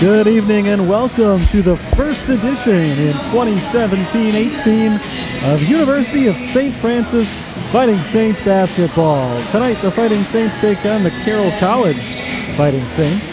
Good evening and welcome to the first edition in 2017-18 of University of St. Francis Fighting Saints basketball. Tonight the Fighting Saints take on the Carroll College Fighting Saints.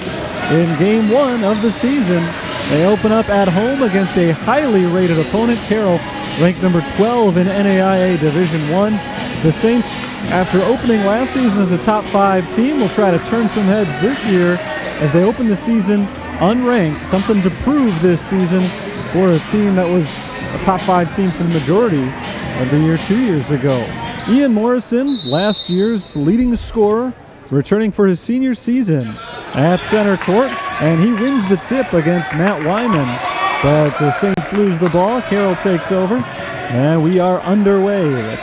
In game one of the season, they open up at home against a highly rated opponent, Carroll, ranked number 12 in NAIA Division I. The Saints, after opening last season as a top 5 team, will try to turn some heads this year as they open the season unranked, something to prove this season for a team that was a top 5 team for the majority of the year 2 years ago. Ian Morrison, last year's leading scorer, returning for his senior season at center court, and he wins the tip against Matt Wyman. But the Saints lose the ball. Carroll takes over, and we are underway. The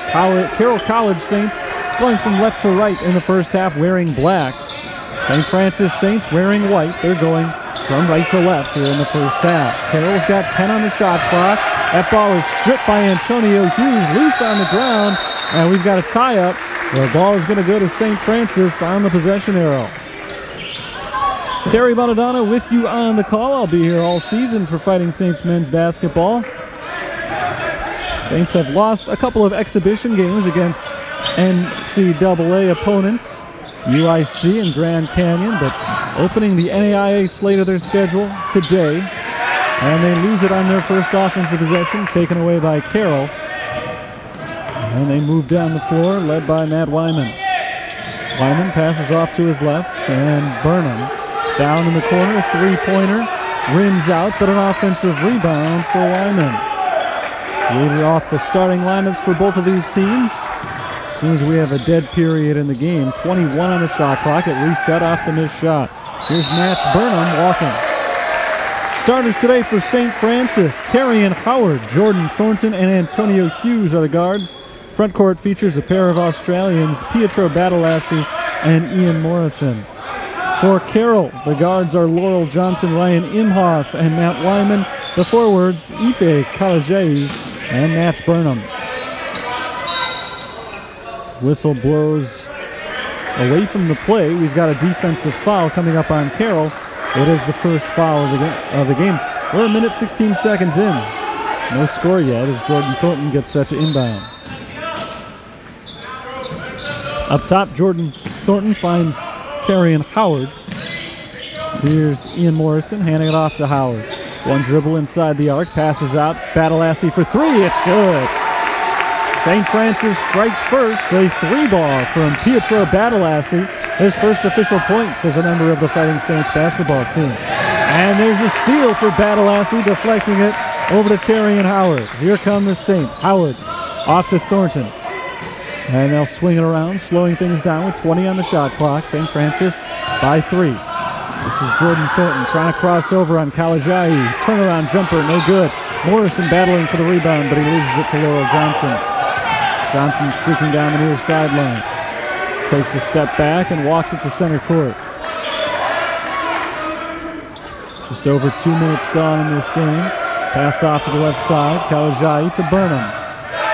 Carroll College Saints going from left to right in the first half wearing black. St. Francis Saints wearing white. They're going from right to left here in the first half. Carroll's got 10 on the shot clock. That ball is stripped by Antonio Hughes, loose on the ground, and we've got a tie-up. The ball is going to go to St. Francis on the possession arrow. Terry Bonadonna with you on the call. I'll be here all season for Fighting Saints men's basketball. Saints have lost a couple of exhibition games against NCAA opponents, UIC and Grand Canyon, but opening the NAIA slate of their schedule today, and they lose it on their first offensive possession, taken away by Carroll. And they move down the floor, led by Matt Wyman. Wyman passes off to his left, and Burnham down in the corner, three-pointer, rims out, but an offensive rebound for Wyman. Reading off the starting lineups for both of these teams. As soon as we have a dead period in the game, 21 on the shot clock, it reset off the missed shot. Here's Matt Burnham walking. Starters today for St. Francis, Terrian Howard, Jordan Thornton, and Antonio Hughes are the guards. Front court features a pair of Australians, Pietro Badalassi and Ian Morrison. For Carroll, the guards are Laurel Johnson, Ryan Imhoff, and Matt Wyman. The forwards, Ife Kalajai and Matt Burnham. Whistle blows away from the play. We've got a defensive foul coming up on Carroll. It is the first foul of the game. We're a minute 16 seconds in. No score yet as Jordan Thornton gets set to inbound. Up top, Jordan Thornton finds Terrian Howard. Here's Ian Morrison handing it off to Howard. One dribble inside the arc, passes out. Badalassi for three, it's good. St. Francis strikes first, a 3-ball from Pietro Badalassi, his first official points as a member of the Fighting Saints basketball team. And there's a steal for Badalassi, deflecting it over to Terrian Howard. Here come the Saints. Howard off to Thornton. And they'll swing it around, slowing things down with 20 on the shot clock. St. Francis by 3. This is Jordan Thornton trying to cross over on Kalajai. Turnaround jumper, no good. Morrison battling for the rebound, but he loses it to Laurel Johnson. Johnson streaking down the near sideline. Takes a step back and walks it to center court. Just over 2 minutes gone in this game. Passed off to the left side. Kalajai to Burnham.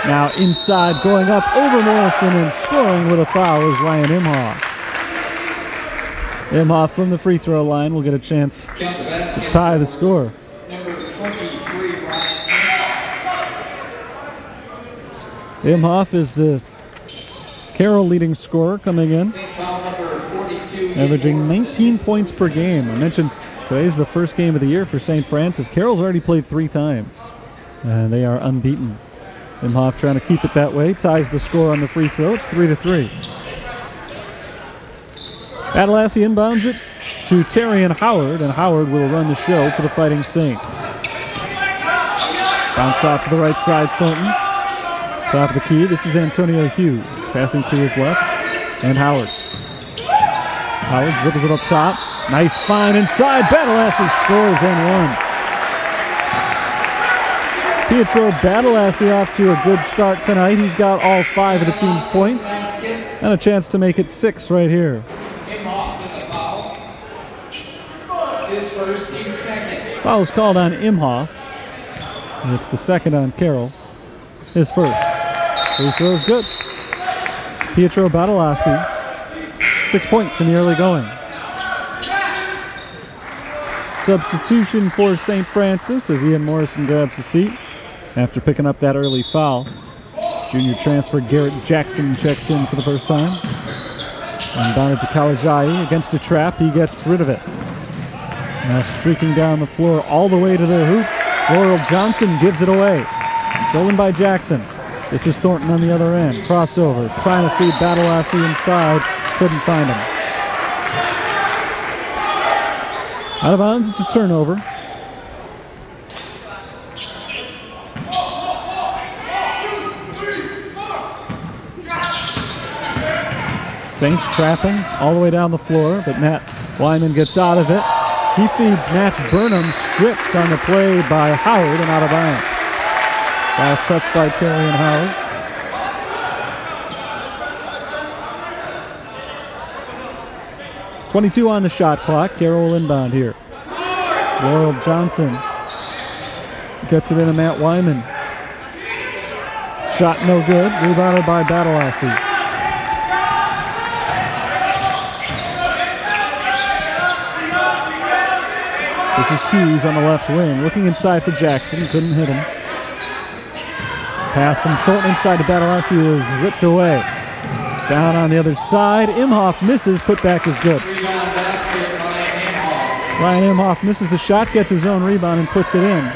Now inside, going up over Morrison and scoring with a foul is Ryan Imhoff. Imhoff from the free throw line will get a chance to tie the score. Imhoff is the Carroll leading scorer coming in, averaging 19 points per game. I mentioned today's the first game of the year for St. Francis. Carroll's already played 3 times, and they are unbeaten. Imhoff trying to keep it that way, ties the score on the free throw. It's 3-3. Badalassi inbounds it to Terrian Howard, and Howard will run the show for the Fighting Saints. Bounced off to the right side, Thornton. Top of the key, this is Antonio Hughes, passing to his left, and Howard. Howard dribbles it up top. Nice find inside. Badalassi scores and one. Pietro Badalassi off to a good start tonight. He's got all 5 of the team's points and a chance to make it 6 right here. Foul's called on Imhoff. And it's the second on Carroll. His first. Free throw's good. Pietro Badalassi, 6 points in the early going. Substitution for St. Francis as Ian Morrison grabs the seat after picking up that early foul. Junior transfer Garrett Jackson checks in for the first time. Inbounded to Kalajai against a trap. He gets rid of it. Now streaking down the floor all the way to the hoop. Laurel Johnson gives it away. Stolen by Jackson. This is Thornton on the other end. Crossover. Trying to feed Badalassi inside. Couldn't find him. Out of bounds. It's a turnover. Saints trapping all the way down the floor, but Matt Wyman gets out of it. He feeds Matt Burnham, stripped on the play by Howard and out of bounds. Last touch by Terry and Howard. .22 on the shot clock. Carroll inbound here. Laurel Johnson gets it into Matt Wyman. Shot no good. Rebounded by Badalassi. This is Hughes on the left wing. Looking inside for Jackson. Couldn't hit him. Pass from Thornton inside to Badalassi is ripped away. Down on the other side. Imhoff misses. Putback is good. Ryan Imhoff misses the shot, gets his own rebound, and puts it in.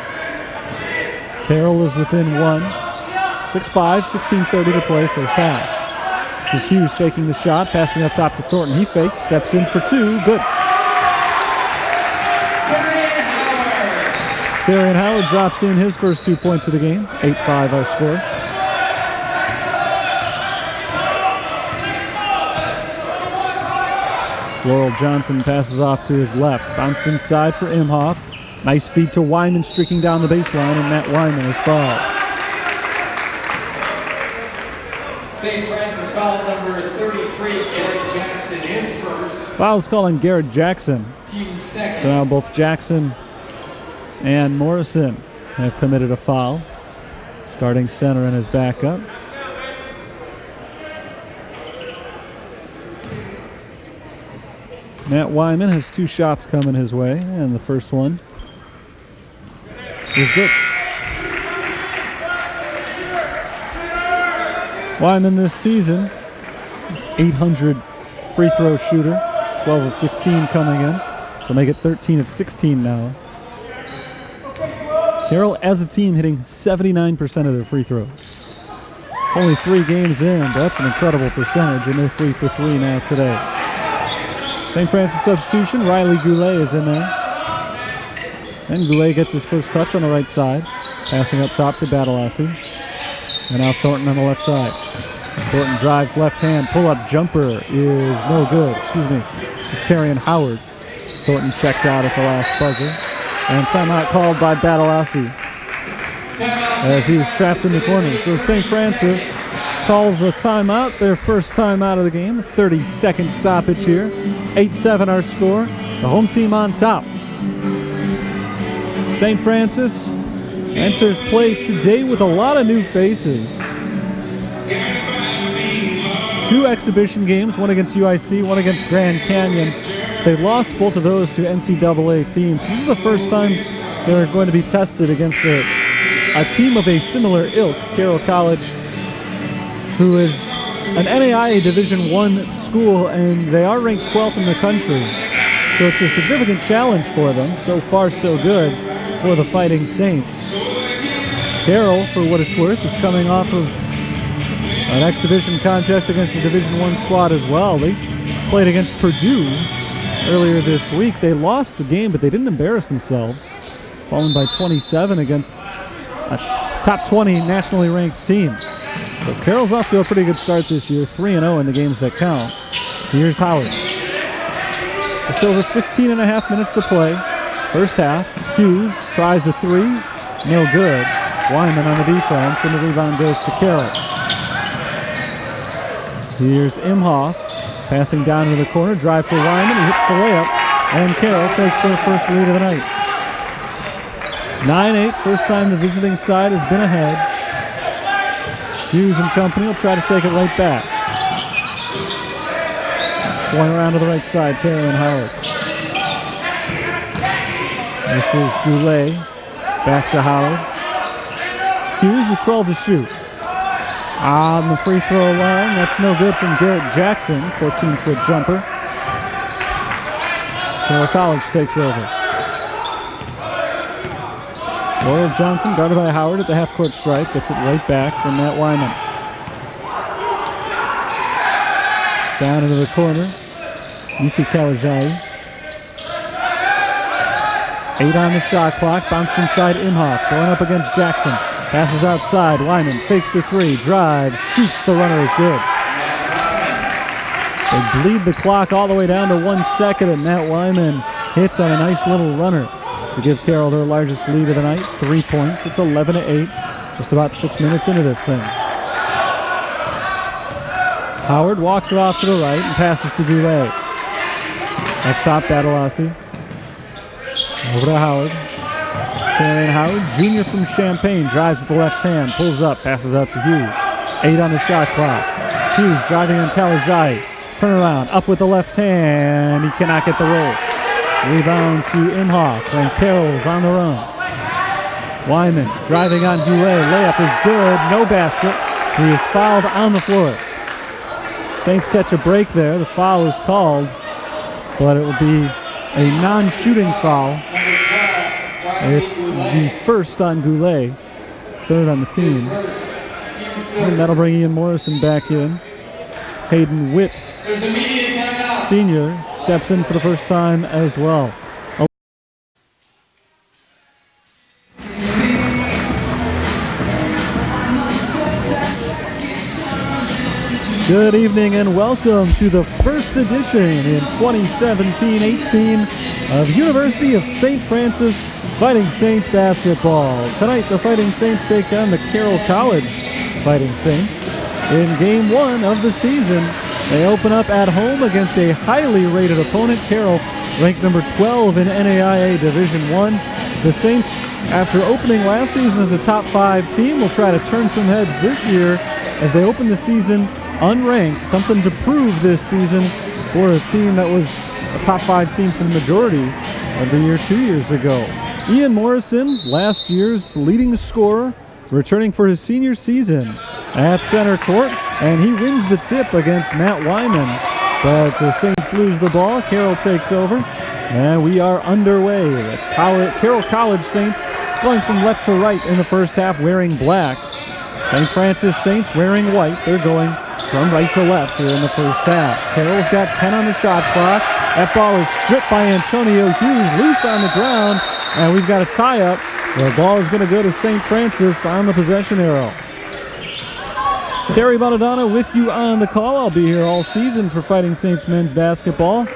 Carroll is within one. 6-5, 16:30 to play first half. This is Hughes faking the shot, passing up top to Thornton. He fakes, steps in for two. Good. Terrion Howard drops in his first 2 points of the game. 8-5 our score. Laurel Johnson passes off to his left. Bounced inside for Imhoff. Nice feed to Wyman, streaking down the baseline, and Matt Wyman is fouled. St. Francis foul number 33, Garrett Jackson, his first. Foul's calling Garrett Jackson. Team second. So now both Jackson and Morrison have committed a foul. Starting center and his backup. Matt Wyman has 2 shots coming his way, and the first one is good. Wyman this season, 800 free throw shooter, 12 of 15 coming in, so make it 13 of 16 now. Carroll as a team hitting 79% of their free throws. Only 3 games in, but that's an incredible percentage, and they're 3 for 3 now today. St. Francis substitution, Riley Goulet is in there. And Goulet gets his first touch on the right side. Passing up top to Badalassi. And now Thornton on the left side. Thornton drives left hand, pull-up jumper is no good. Excuse me, it's Terrion Howard. Thornton checked out at the last buzzer. And timeout called by Badalassi as he was trapped in the corner. So St. Francis calls a timeout, their first timeout of the game. 30-second stoppage here. 8-7 our score. The home team on top. St. Francis enters play today with a lot of new faces. 2 exhibition games, one against UIC, one against Grand Canyon. They lost both of those to NCAA teams. This is the first time they're going to be tested against a team of a similar ilk, Carroll College, who is an NAIA Division I school, and they are ranked 12th in the country. So it's a significant challenge for them. So far, so good for the Fighting Saints. Carroll, for what it's worth, is coming off of an exhibition contest against the Division I squad as well. They played against Purdue earlier this week. They lost the game, but they didn't embarrass themselves, falling by 27 against a top 20 nationally ranked team. So Carroll's off to a pretty good start this year, 3-0 in the games that count. Here's Howard. Just over 15 and a half minutes to play. First half, Hughes tries a 3, no good. Wyman on the defense, and the rebound goes to Carroll. Here's Imhoff, passing down into the corner, drive for Wyman, he hits the layup, and Carroll takes their first lead of the night. 9-8, first time the visiting side has been ahead. Hughes and company will try to take it right back. Swung around to the right side, Terrion Howard. This is Goulet. Back to Howard. Hughes with 12 to shoot. On the free throw line, that's no good from Garrett Jackson. 14-foot jumper. Carroll College takes over. Laurel Johnson guarded by Howard at the half-court stripe. Gets it right back from Matt Wyman. Down into the corner. Yuki Kalajai. 8 on the shot clock. Bounced inside Imhoff. Going up against Jackson. Passes outside. Wyman fakes the three. Drives. Shoots. The runner is good. They bleed the clock all the way down to 1 second, and Matt Wyman hits on a nice little runner to give Carroll their largest lead of the night. 3 points. It's 11-8. Just about 6 minutes into this thing. Howard walks it off to the right and passes to Goulet. Up top, Badalasi. Over to Howard. Tarian Howard, junior from Champaign, drives with the left hand, pulls up, passes out to Hughes. 8 on the shot clock. Hughes driving on Kalajai. Turnaround, up with the left hand. He cannot get the roll. Rebound to Imhoff, and Carroll's on the run. Wyman driving on Goulet. Layup is good. No basket. He is fouled on the floor. Saints catch a break there. The foul is called, but it will be a non-shooting foul. It's the first on Goulet, third on the team. And that'll bring Ian Morrison back in. Hayden Witt, senior, steps in for the first time as well. Good evening and welcome to the first edition in 2017-18 of University of St. Francis Fighting Saints basketball. Tonight the Fighting Saints take on the Carroll College Fighting Saints. In game 1 of the season, they open up at home against a highly rated opponent, Carroll, ranked number 12 in NAIA Division I. The Saints, after opening last season as a top 5 team, will try to turn some heads this year as they open the season unranked, something to prove this season for a team that was a top 5 team for the majority of the year 2 years ago. Ian Morrison, last year's leading scorer, returning for his senior season at center court, and he wins the tip against Matt Wyman. But the Saints lose the ball. Carroll takes over, and we are underway. The Carroll College Saints going from left to right in the first half wearing black. St. Francis Saints wearing white. They're going from right to left here in the first half. Carroll's got 10 on the shot clock. That ball is stripped by Antonio Hughes, loose on the ground, and we've got a tie-up. The ball is going to go to St. Francis on the possession arrow. Terry Bonadonna with you on the call. I'll be here all season for Fighting Saints men's basketball.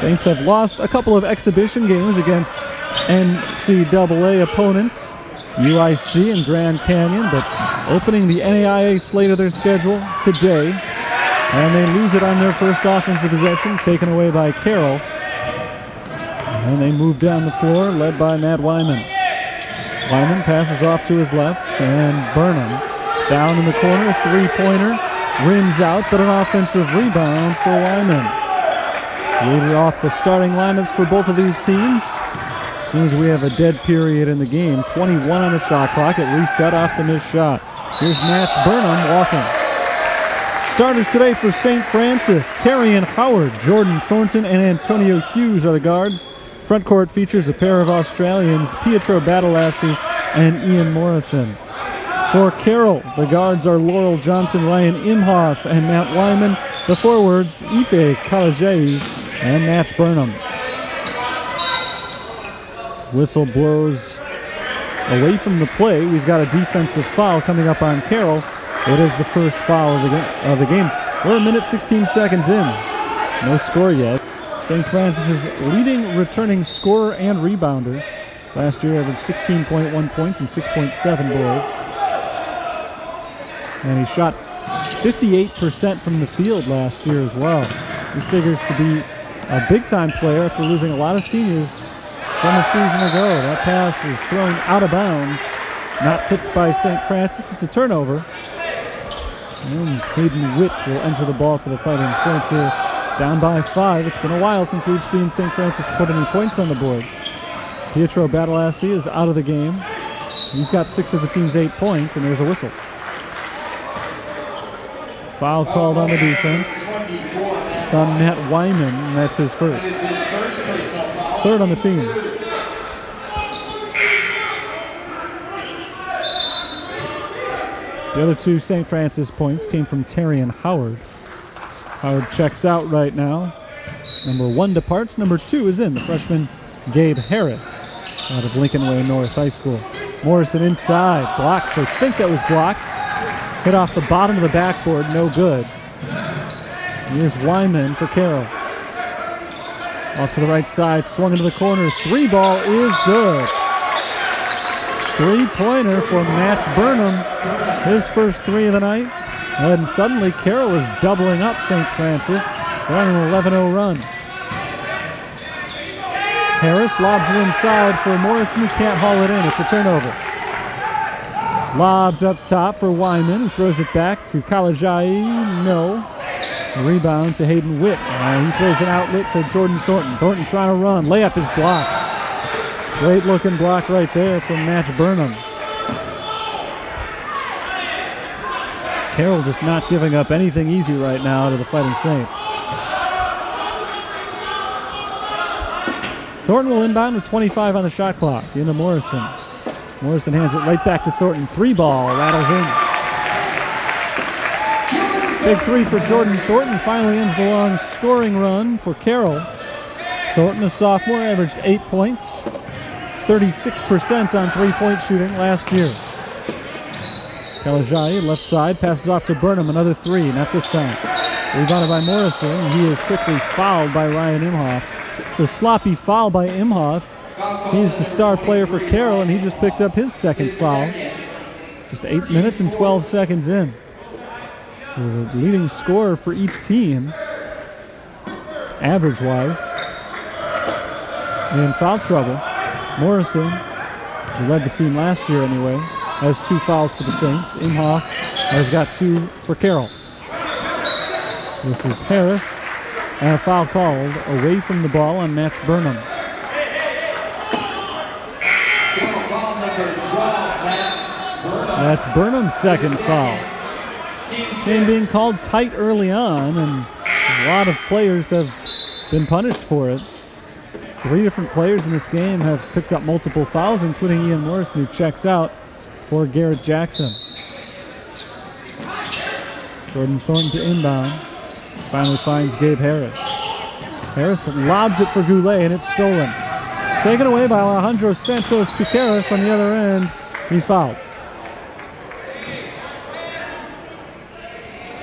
Saints have lost a couple of exhibition games against NCAA opponents, UIC and Grand Canyon, but opening the NAIA slate of their schedule today, and they lose it on their first offensive possession, taken away by Carroll. And they move down the floor, led by Matt Wyman. Wyman passes off to his left, and Burnham down in the corner, three-pointer, rims out, but an offensive rebound for Wyman. Leader off the starting lineups for both of these teams. As soon as we have a dead period in the game, 21 on the shot clock, it reset off the missed shot. Here's Matt Burnham walking. Starters today for St. Francis, Tarian Howard, Jordan Thornton, and Antonio Hughes are the guards. Front court features a pair of Australians, Pietro Badalasi and Ian Morrison. For Carroll, the guards are Laurel Johnson, Ryan Imhoff, and Matt Wyman. The forwards, Ife Kalajai and Matt Burnham. Whistle blows away from the play. We've got a defensive foul coming up on Carroll. It is the first foul of the game. We're a minute 16 seconds in. No score yet. St. Francis is leading returning scorer and rebounder. Last year averaged 16.1 points and 6.7 boards. And he shot 58% from the field last year as well. He figures to be a big-time player after losing a lot of seniors from a season ago. That pass was thrown out of bounds, not tipped by St. Francis. It's a turnover. And Hayden Witt will enter the ball for the Fighting Saints here down by 5. It's been a while since we've seen St. Francis put any points on the board. Pietro Badalassi is out of the game. He's got 6 of the team's 8 points, and there's a whistle. Foul called on the defense. It's on Matt Wyman, and that's his first. 3rd on the team. The other 2 St. Francis points came from Terry and Howard. Howard checks out right now. Number 1 departs. Number 2 is in. The freshman Gabe Harris out of Lincoln Way North High School. Morrison inside. Blocked. I think that was blocked. Hit off the bottom of the backboard. No good. Here's Wyman for Carroll. Off to the right side. Swung into the corners. 3 ball is good. 3-pointer for Matt Burnham. His first 3 of the night. And suddenly Carroll is doubling up St. Francis. They're on an 11-0 run. Harris lobs it inside for Morrison, who can't haul it in. It's a turnover. Lobbed up top for Wyman, who throws it back to Kalajai. No. A rebound to Hayden Witt. He throws an outlet to Jordan Thornton. Thornton trying to run. Layup is blocked. Great looking block right there from Matt Burnham. Carroll just not giving up anything easy right now to the Fighting Saints. Thornton will inbound with 25 on the shot clock. Into Morrison. Morrison hands it right back to Thornton. 3 ball rattles in. Big 3 for Jordan Thornton. Finally ends the long scoring run for Carroll. Thornton, a sophomore, averaged 8 points. 36% on 3-point shooting last year. Kalajai, left side, passes off to Burnham. Another 3, not this time. Rebounded by Morrison. He is quickly fouled by Ryan Imhoff. It's a sloppy foul by Imhoff. He's the star player for Carroll, and he just picked up his second foul. Just 8 minutes and 12 seconds in. So the leading scorer for each team, average-wise, in foul trouble. Morrison, who led the team last year anyway, has 2 fouls for the Saints. Imhoff has got 2 for Carroll. This is Harris, and a foul called away from the ball on Matt Burnham. That's Burnham's second foul. Game being called tight early on, and a lot of players have been punished for it. 3 different players in this game have picked up multiple fouls, including Ian Morrison, who checks out for Garrett Jackson. Jordan Thornton to inbound. Finally finds Gabe Harris. Harris lobs it for Goulet, and it's stolen. Taken away by Alejandro Santos Piqueras on the other end. He's fouled.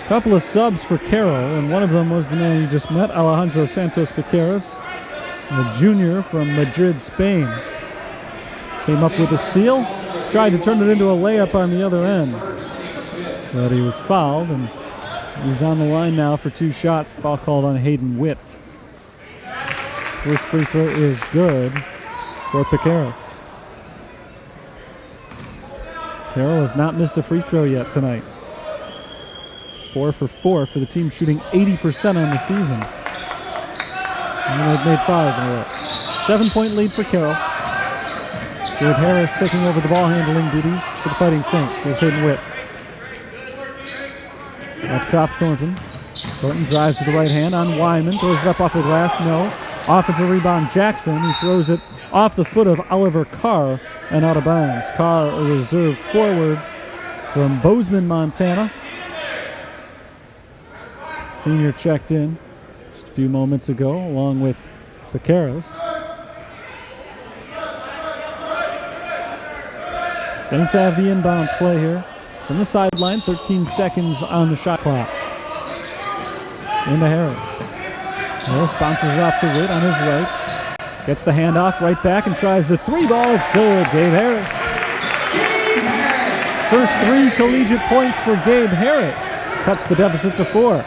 Couple of subs for Carroll, and one of them was the man you just met, Alejandro Santos Piqueras, the junior from Madrid, Spain. Came up with a steal, tried to turn it into a layup on the other end, but he was fouled, and he's on the line now for 2 shots. Foul called on Hayden Witt. First free throw is good for Piqueras. Carroll has not missed a free throw yet tonight. 4 for 4 for the team, shooting 80% on the season. And they've made 5 in a row. 7-point lead for Carroll. Gabe Harris taking over the ball handling duties for the Fighting Saints. Here's Hayden Witt. Up top, Thornton. Thornton drives to the right hand on Wyman. Throws it up off the glass. No. Offensive rebound, Jackson. He throws it off the foot of Oliver Carr and out of bounds. Carr, a reserve forward from Bozeman, Montana. Senior checked in just a few moments ago, along with Piqueras. Saints have the inbounds play here. From the sideline, 13 seconds on the shot clock. Into Harris. Harris bounces it off to Witt on his right. Gets the handoff right back and tries the 3 ball. It's good. Gabe Harris. First 3 collegiate points for Gabe Harris. Cuts the deficit to 4.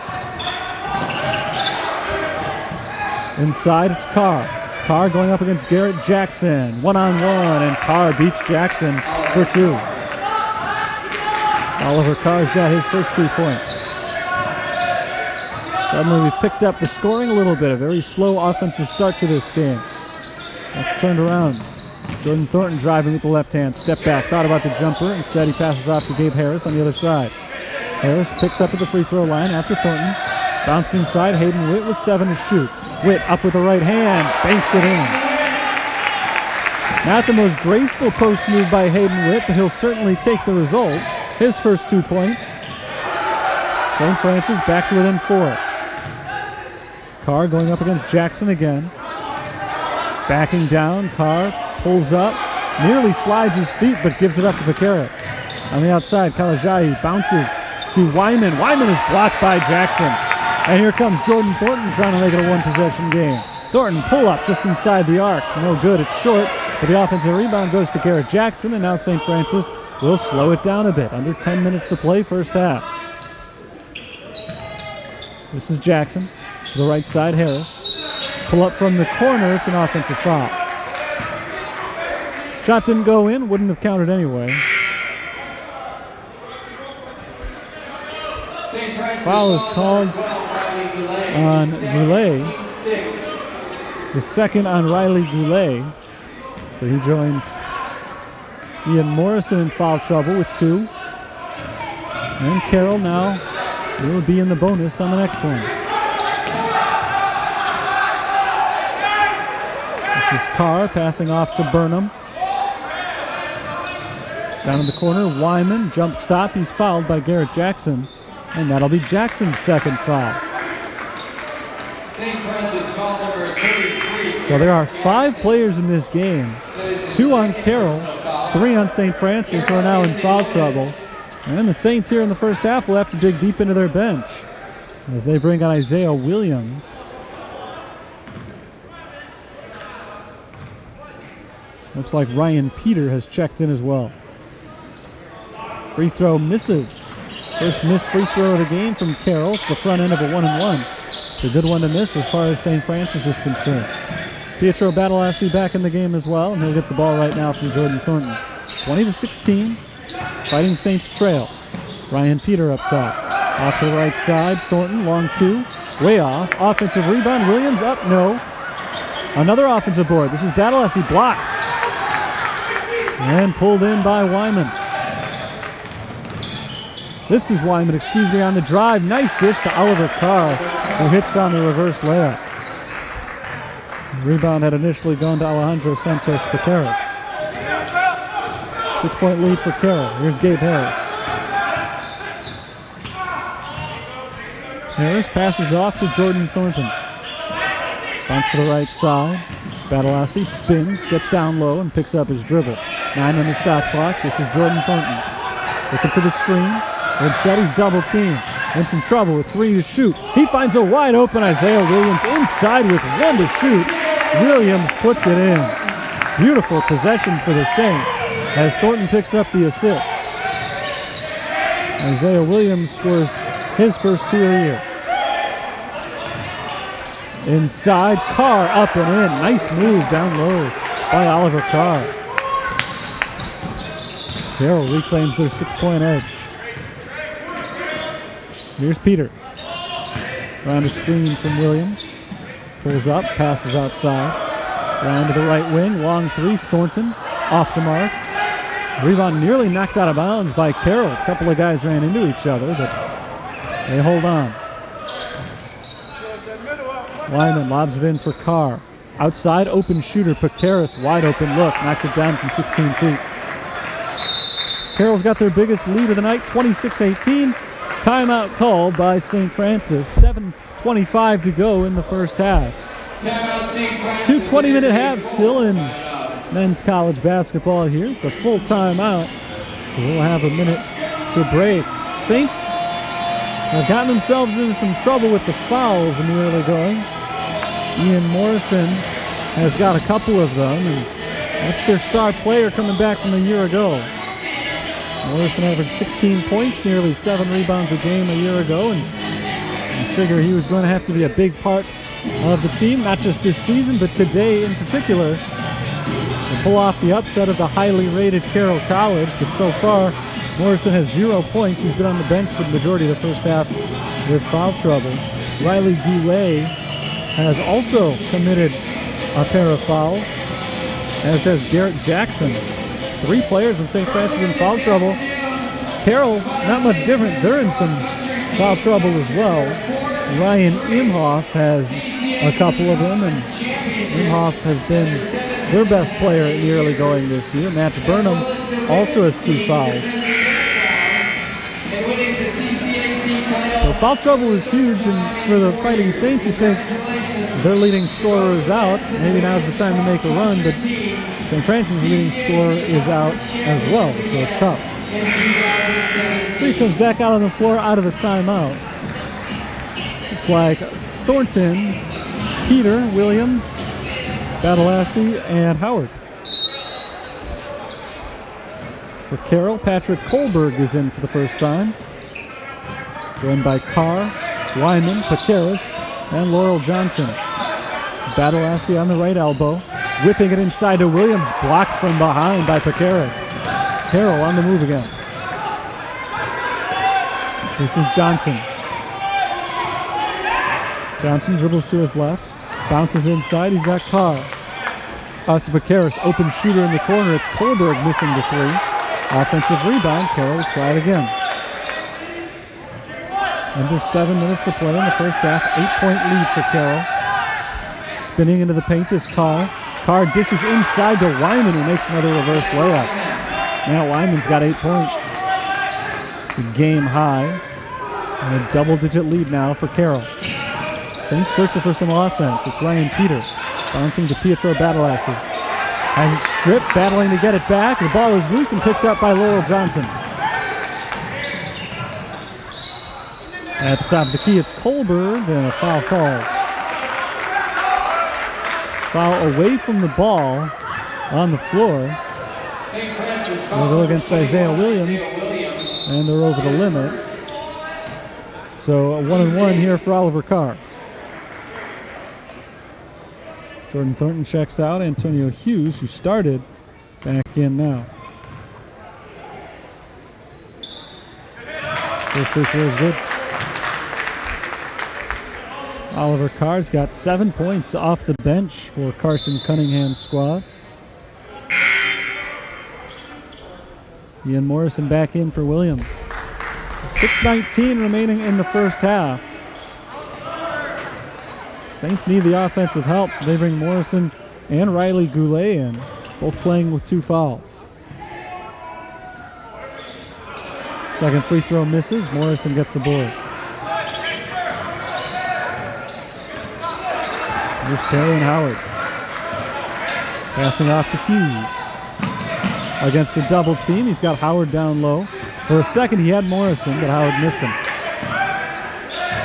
Inside, it's Carr. Carr going up against Garrett Jackson. 1-on-1, and Carr beats Jackson for 2. Oliver Carr's got his first 2 points. Suddenly we've picked up the scoring a little bit. A very slow offensive start to this game. That's turned around. Jordan Thornton driving with the left hand. Step back. Thought about the jumper. Instead he passes off to Gabe Harris on the other side. Harris picks up at the free throw line after Thornton. Bounced inside. Hayden Witt with 7 to shoot. Witt up with the right hand. Banks it in. Not the most graceful post move by Hayden Witt, but he'll certainly take the result. His first 2 points. St. Francis back to within 4. Carr going up against Jackson again. Backing down. Carr pulls up. Nearly slides his feet, but gives it up to Pekaris. On the outside, Kalajai bounces to Wyman. Wyman is blocked by Jackson. And here comes Jordan Thornton trying to make it a 1-possession game. Thornton pull up just inside the arc. No good. It's short. But the offensive rebound goes to Garrett Jackson, and now St. Francis will slow it down a bit. Under 10 minutes to play, first half. This is Jackson. To the right side, Harris. Pull up from the corner. It's an offensive foul. Shot didn't go in. Wouldn't have counted anyway. Foul is called on Goulet. It's the second on Riley Goulet. So he joins Ian Morrison in foul trouble with 2. And Carroll now will be in the bonus on the next one. This is Carr passing off to Burnham. Down in the corner, Wyman, jump stop. He's fouled by Garrett Jackson. And that'll be Jackson's second foul. St. Francis foul number 33. So there are 5 players in this game. 2 on Carroll, 3 on St. Francis, who are now in foul trouble. And the Saints here in the first half will have to dig deep into their bench as they bring on Isaiah Williams. Looks like Ryan Peter has checked in as well. Free throw misses. First missed free throw of the game from Carroll. It's the front end of a 1-and-1. It's a good one to miss as far as St. Francis is concerned. Pietro Badalassi back in the game as well, and he'll get the ball right now from Jordan Thornton. 20-16. Fighting Saints trail. Ryan Peter up top. Off to the right side. Thornton, long 2. Way off. Offensive rebound. Williams up. No. Another offensive board. This is Badalassi blocked. And pulled in by Wyman. This is Wyman, on the drive. Nice dish to Oliver Carr, who hits on the reverse layup. The rebound had initially gone to Alejandro Santos Pekaris. 6-point lead for Carroll. Here's Gabe Harris. Harris passes off to Jordan Thornton. Bounce to the right side. Badalassi spins, gets down low, and picks up his dribble. 9 on the shot clock. This is Jordan Thornton. Looking for the screen. Instead, he's double teamed. In some trouble with 3 to shoot. He finds a wide open Isaiah Williams inside with 1 to shoot. Williams puts it in. Beautiful possession for the Saints as Thornton picks up the assist. Isaiah Williams scores his first 2 of the year. Inside, Carr up and in. Nice move down low by Oliver Carr. Carroll reclaims their 6-point edge. Here's Peter. Around a screen from Williams. Pulls up, passes outside. Round to the right wing, long 3, Thornton. Off the mark. Rebound nearly knocked out of bounds by Carroll. A couple of guys ran into each other, but they hold on. Wyman lobs it in for Carr. Outside, open shooter, Pekaris, wide open look. Knocks it down from 16 feet. Carroll's got their biggest lead of the night, 26-18. Timeout called by St. Francis. 7:25 to go in the first half. 2 20-minute halves still in men's college basketball here. It's a full timeout, so we'll have a minute to break. Saints have gotten themselves into some trouble with the fouls in the early going. Ian Morrison has got a couple of them, and that's their star player coming back from a year ago. Morrison averaged 16 points, nearly 7 rebounds a game a year ago, and you figure he was going to have to be a big part of the team, not just this season, but today in particular, to pull off the upset of the highly rated Carroll College. But so far, Morrison has 0 points. He's been on the bench for the majority of the first half with foul trouble. Riley Goulet has also committed a pair of fouls, as has Garrett Jackson. 3 players in St. Francis in foul trouble. Carroll, not much different. They're in some foul trouble as well. Ryan Imhoff has a couple of them, and Imhoff has been their best player in the early going this year. Matt Burnham also has 2 fouls. So foul trouble is huge, and for the Fighting Saints, you think their leading scorer is out. Maybe now's the time to make a run, but St. Francis' leading scorer is out as well, so it's tough. So he comes back out on the floor out of the timeout. It's like Thornton, Peter, Williams, Badalassi, and Howard. For Carroll, Patrick Kohlberg is in for the first time. Joined by Carr, Wyman, Paqueras, and Laurel Johnson. Badalassi on the right elbow, whipping it inside to Williams, blocked from behind by Paqueras. Carroll on the move again. This is Johnson. Johnson dribbles to his left, bounces inside, he's got Carr. Out to Paqueras, open shooter in the corner, it's Kohlberg missing the 3. Offensive rebound, Carroll will try it again. Under 7 minutes to play in the first half, 8-point lead for Carroll. Spinning into the paint is Carr. Carr dishes inside to Wyman, who makes another reverse layup. Now Wyman's got 8 points. It's a game high. And a double-digit lead now for Carroll. Saints searching for some offense. It's Ryan Peter bouncing to Pietro Badalassi. Has it stripped, battling to get it back. The ball is loose and picked up by Laurel Johnson. At the top of the key, it's Kohlberg, and a foul called. Foul away from the ball on the floor. They'll go against Isaiah Williams, and they're over the limit. So a 1-and-1 here for Oliver Carr. Jordan Thornton checks out. Antonio Hughes, who started, back in now. First free throw is good. Oliver Carr's got 7 points off the bench for Carson Cunningham's squad. Ian Morrison back in for Williams. 6:19 remaining in the first half. Saints need the offensive help, so they bring Morrison and Riley Goulet in, both playing with 2 fouls. Second free throw misses. Morrison gets the board. Here's Terry and Howard. Passing off to Hughes. Against a double team, he's got Howard down low. For a second, he had Morrison, but Howard missed him.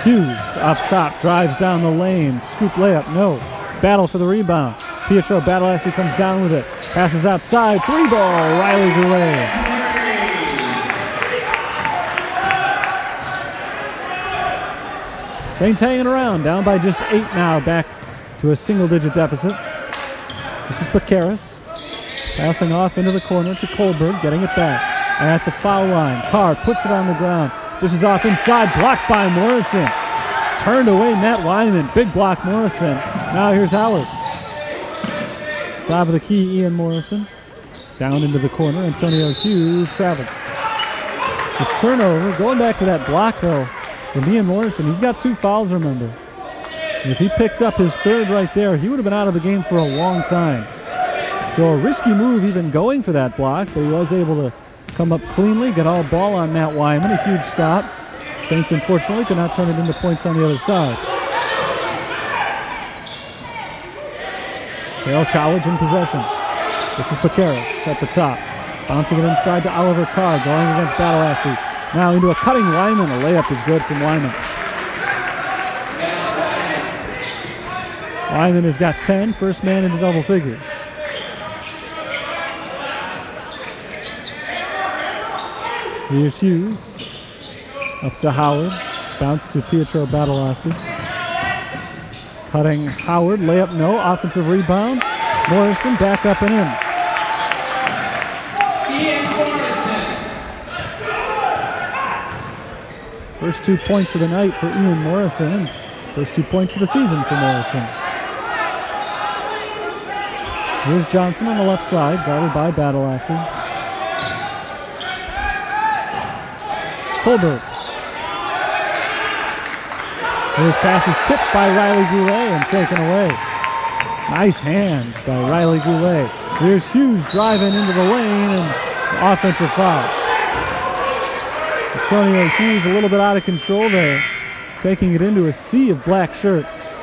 Hughes up top, drives down the lane. Scoop layup, no. Battle for the rebound. Pietro Badalassi comes down with it. Passes outside, 3-ball, Riley Goulet. Saints hanging around, down by just 8 now, back to a single-digit deficit. This is Paqueras. Passing off into the corner to Kohlberg, getting it back. At the foul line, Carr puts it on the ground. Dishes off inside, blocked by Morrison. Turned away Matt Wyman, big block Morrison. Now here's Howard. Top of the key, Ian Morrison. Down into the corner, Antonio Hughes traveled. The turnover, going back to that block though, from Ian Morrison. He's got 2 fouls, remember. And if he picked up his 3rd right there, he would have been out of the game for a long time. So a risky move even going for that block, but he was able to come up cleanly, get all ball on Matt Wyman, a huge stop. Saints unfortunately could not turn it into points on the other side. Carroll College in possession. This is Paqueras at the top. Bouncing it inside to Oliver Carr, going against Badalassi. Now into a cutting Wyman. A layup is good from Wyman. Wyman has got 10, first man into double figures. Here's Hughes. Up to Howard. Bounce to Pietro Badalassi. Cutting Howard. Layup no. Offensive rebound. Morrison back up and in. First 2 points of the night for Ian Morrison. First 2 points of the season for Morrison. Here's Johnson on the left side, guarded by Badalassi. Colbert. His pass is tipped by Riley Goulet and taken away. Nice hands by Riley Goulet. Here's Hughes driving into the lane and offensive foul. Antonio Hughes a little bit out of control there, taking it into a sea of black shirts.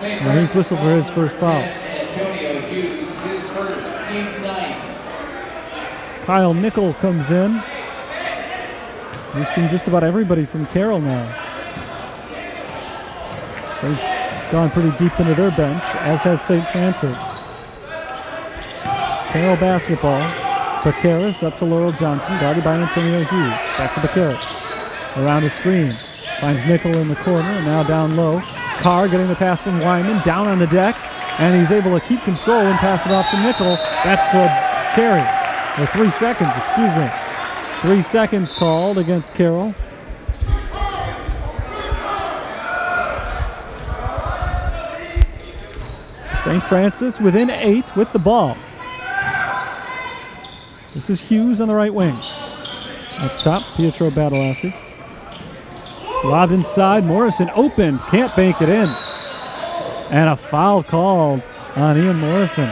And he's whistled for his first foul. Antonio Hughes, his first, team's 9th. Kyle Nickel comes in. We've seen just about everybody from Carroll now. They've gone pretty deep into their bench, as has St. Francis. Carroll basketball. Bacaris up to Laurel Johnson, guarded by Antonio Hughes. Back to Bacaris. Around the screen. Finds Nickel in the corner, and now down low. Carr getting the pass from Wyman, down on the deck, and he's able to keep control and pass it off to Nickel. That's a carry. Or 3 seconds, excuse me. 3 seconds called against Carroll. St. Francis within 8 with the ball. This is Hughes on the right wing. Up top, Pietro Badalassi. Lobbed inside, Morrison open, can't bank it in. And a foul called on Ian Morrison.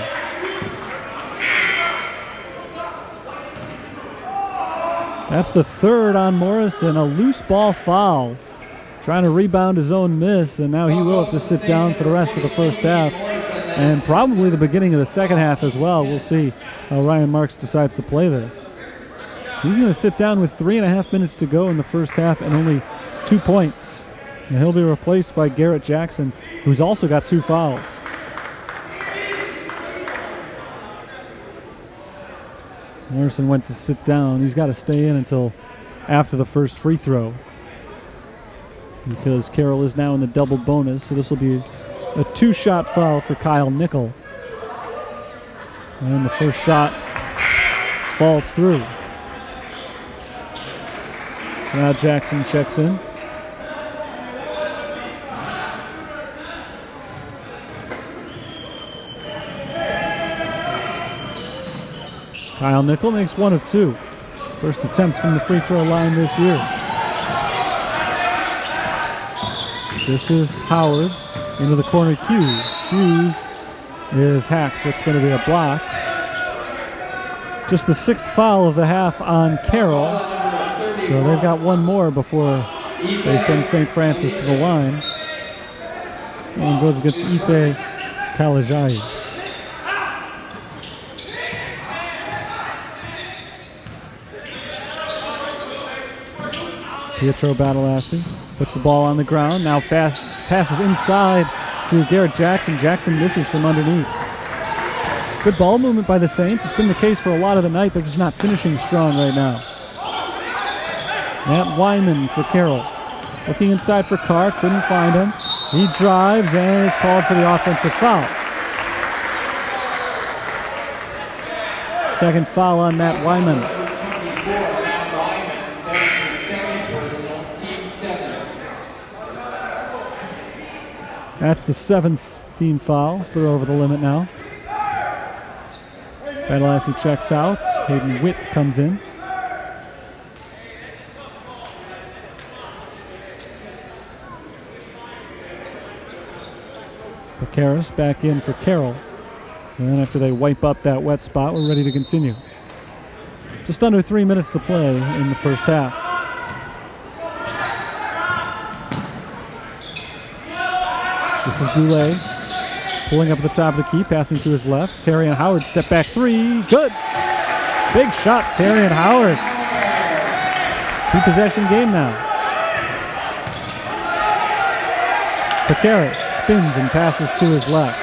That's the third on Morrison, a loose ball foul. Trying to rebound his own miss, and now he will have to sit down for the rest of the first half. And probably the beginning of the second half as well. We'll see how Ryan Marks decides to play this. He's going to sit down with 3.5 minutes to go in the first half and only 2 points. And he'll be replaced by Garrett Jackson, who's also got 2 fouls. Morrison went to sit down. He's got to stay in until after the first free throw, because Carroll is now in the double bonus, so this will be a 2-shot foul for Kyle Nickel. And the first shot falls through. So now Jackson checks in. Kyle Nickel makes 1 of 2. First attempts from the free throw line this year. This is Howard into the corner. Hughes is hacked. It's going to be a block. Just the 6th foul of the half on Carroll. So they've got 1 more before they send St. Francis to the line. And goes against Ife Kalajai. Pietro Badalassi puts the ball on the ground. Now passes inside to Garrett Jackson. Jackson misses from underneath. Good ball movement by the Saints. It's been the case for a lot of the night. They're just not finishing strong right now. Matt Wyman for Carroll. Looking inside for Carr. Couldn't find him. He drives and is called for the offensive foul. Second foul on Matt Wyman. That's the 7th team foul. They're over the limit now. Badalassi checks out. Hayden Witt comes in. Bacaris back in for Carroll. And then after they wipe up that wet spot, we're ready to continue. Just under 3 minutes to play in the first half. This is Goulet pulling up at the top of the key, passing to his left. Terrion Howard, step back 3, good! Big shot, Terrion Howard. 2-possession game now. Bacaris spins and passes to his left.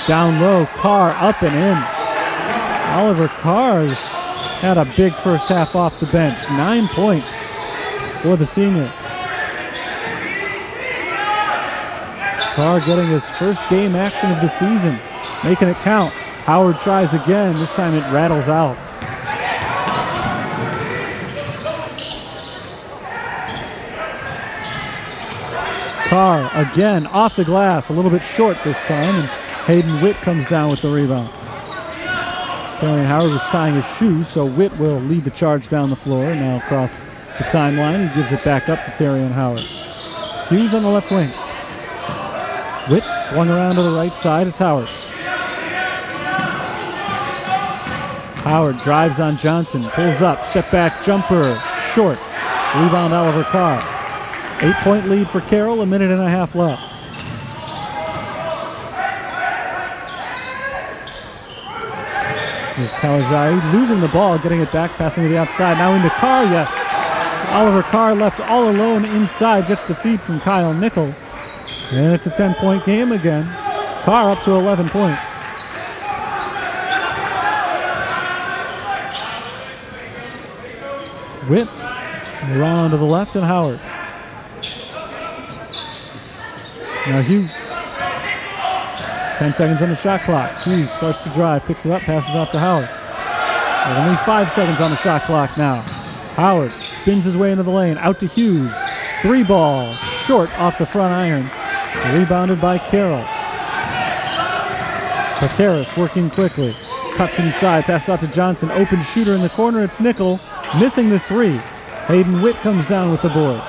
Down low, Carr up and in. Oliver Carr's had a big first half off the bench. 9 points for the senior. Carr getting his first game action of the season, making it count. Howard tries again. This time it rattles out. Carr again off the glass, a little bit short this time, and Hayden Witt comes down with the rebound. Terrion Howard was tying his shoe, so Witt will lead the charge down the floor. Now across the timeline, he gives it back up to Terrion Howard. Hughes on the left wing. Witt swung around to the right side. It's Howard. Howard drives on Johnson, pulls up, step back jumper, short. Rebound Oliver Carr. 8-point lead for Carroll, a minute and a half left. Here's Kalajai losing the ball, getting it back, passing to the outside. Now into Carr, yes. Oliver Carr left all alone inside, gets the feed from Kyle Nickel. And it's a 10-point game again. Carr up to 11 points. Witt around to the left and Howard. Now Hughes. 10 seconds on the shot clock. Hughes starts to drive, picks it up, passes out to Howard. Only 5 seconds on the shot clock now. Howard spins his way into the lane, out to Hughes. 3 ball, short off the front iron. Rebounded by Carroll. Pacaris working quickly. Cuts inside, passes out to Johnson. Open shooter in the corner, it's Nickel. Missing the 3. Hayden Witt comes down with the board.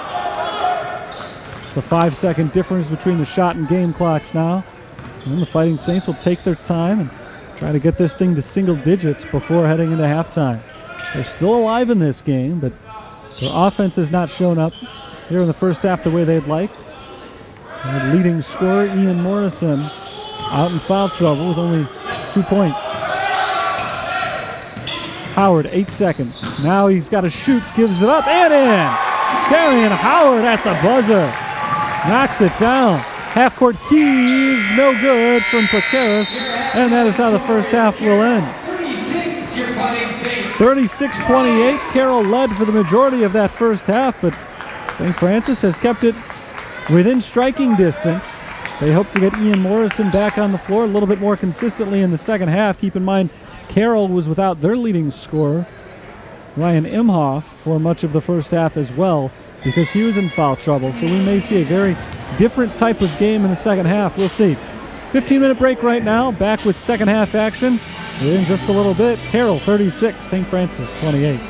Just a 5-second difference between the shot and game clocks now. And the Fighting Saints will take their time and try to get this thing to single digits before heading into halftime. They're still alive in this game, but their offense has not shown up here in the first half the way they'd like. And leading scorer Ian Morrison out in foul trouble with only 2 points. Howard, 8 seconds. Now he's got to shoot, gives it up, and in! Terrion Howard at the buzzer. Knocks it down. Half-court heave, no good from Pacaris, and that is how the first half will end. 36-28, Carroll led for the majority of that first half, but St. Francis has kept it within striking distance. They hope to get Ian Morrison back on the floor a little bit more consistently in the second half. Keep in mind, Carroll was without their leading scorer, Ryan Imhoff, for much of the first half as well, because he was in foul trouble. So we may see a very different type of game in the second half. We'll see. 15-minute break right now. Back with second half action in just a little bit. Carroll 36, St. Francis 28.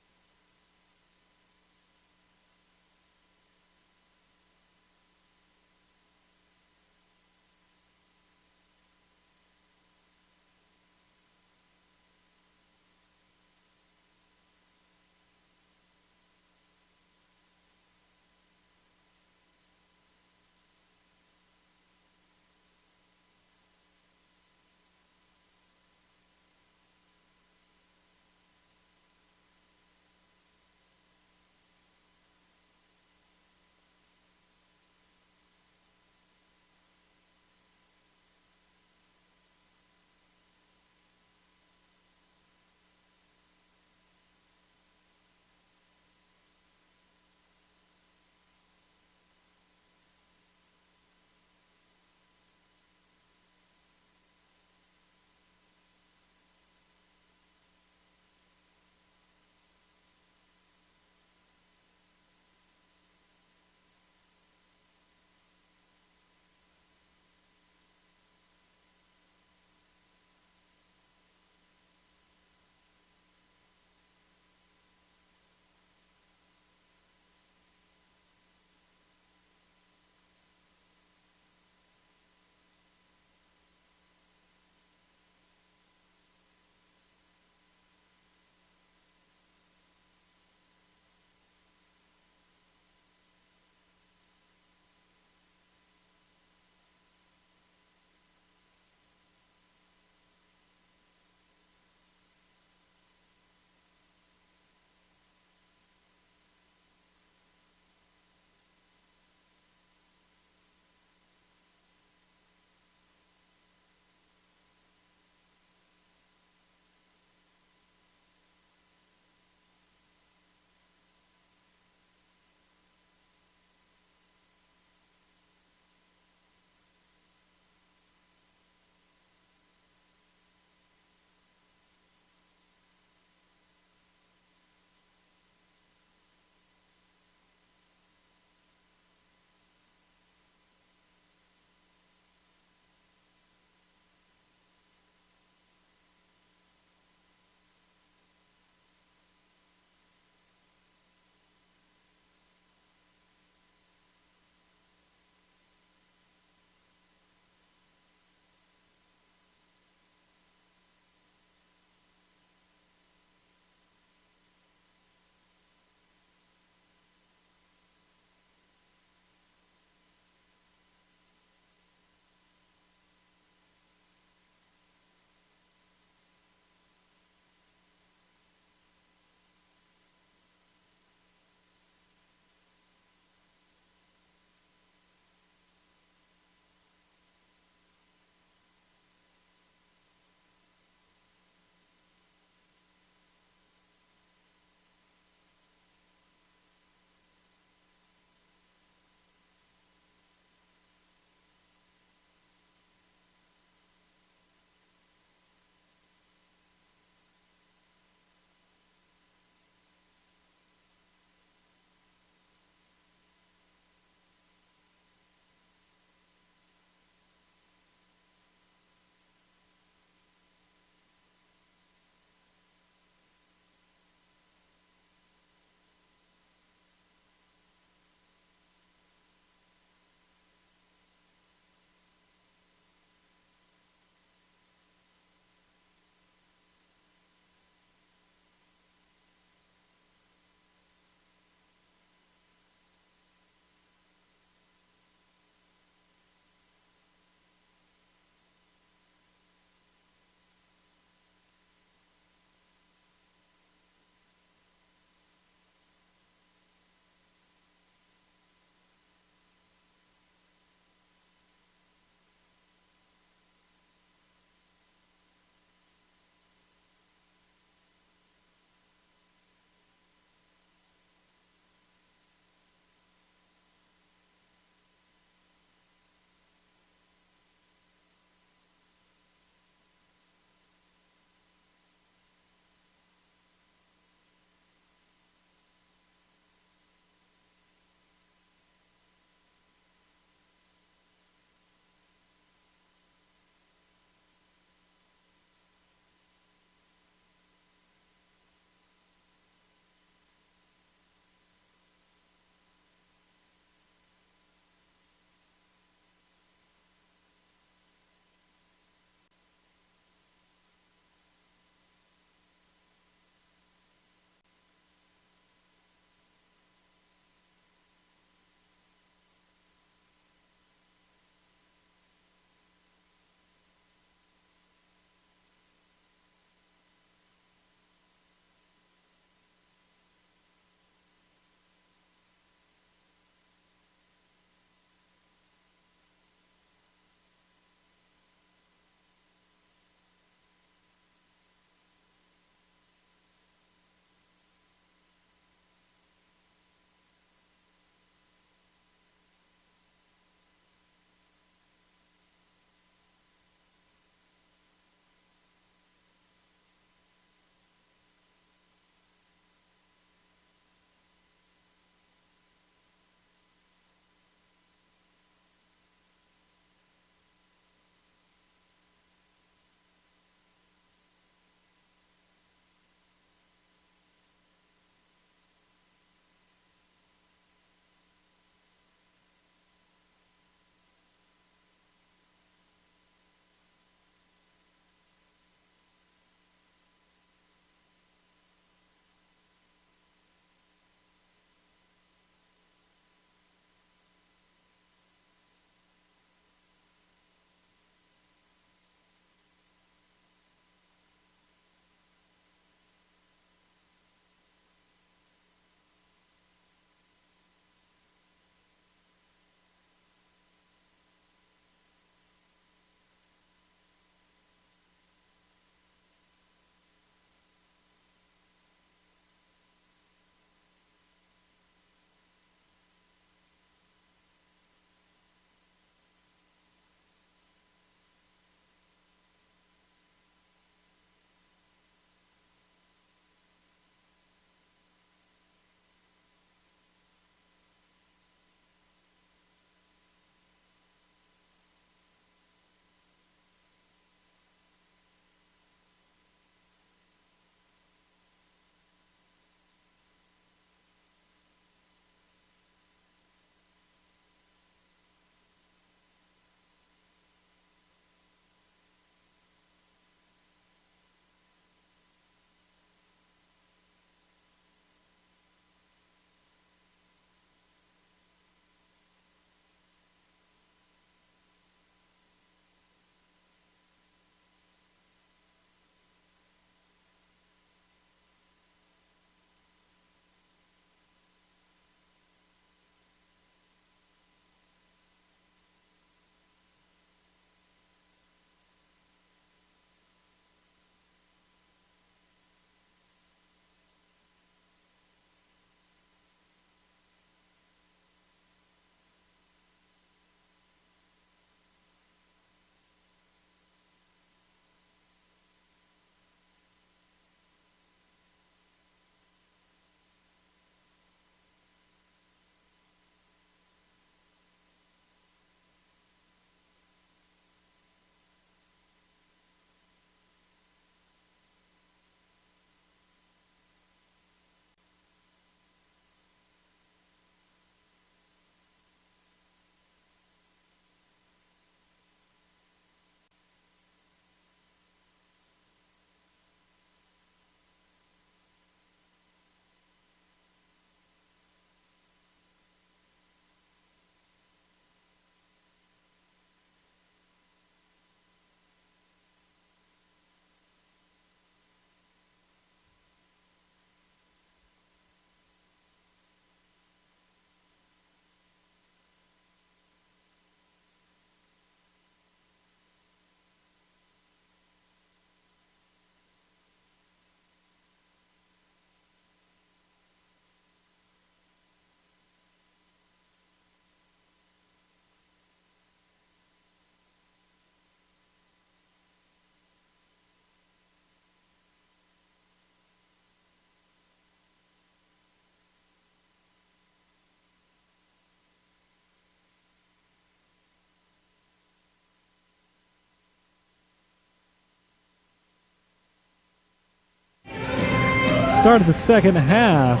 start of the second half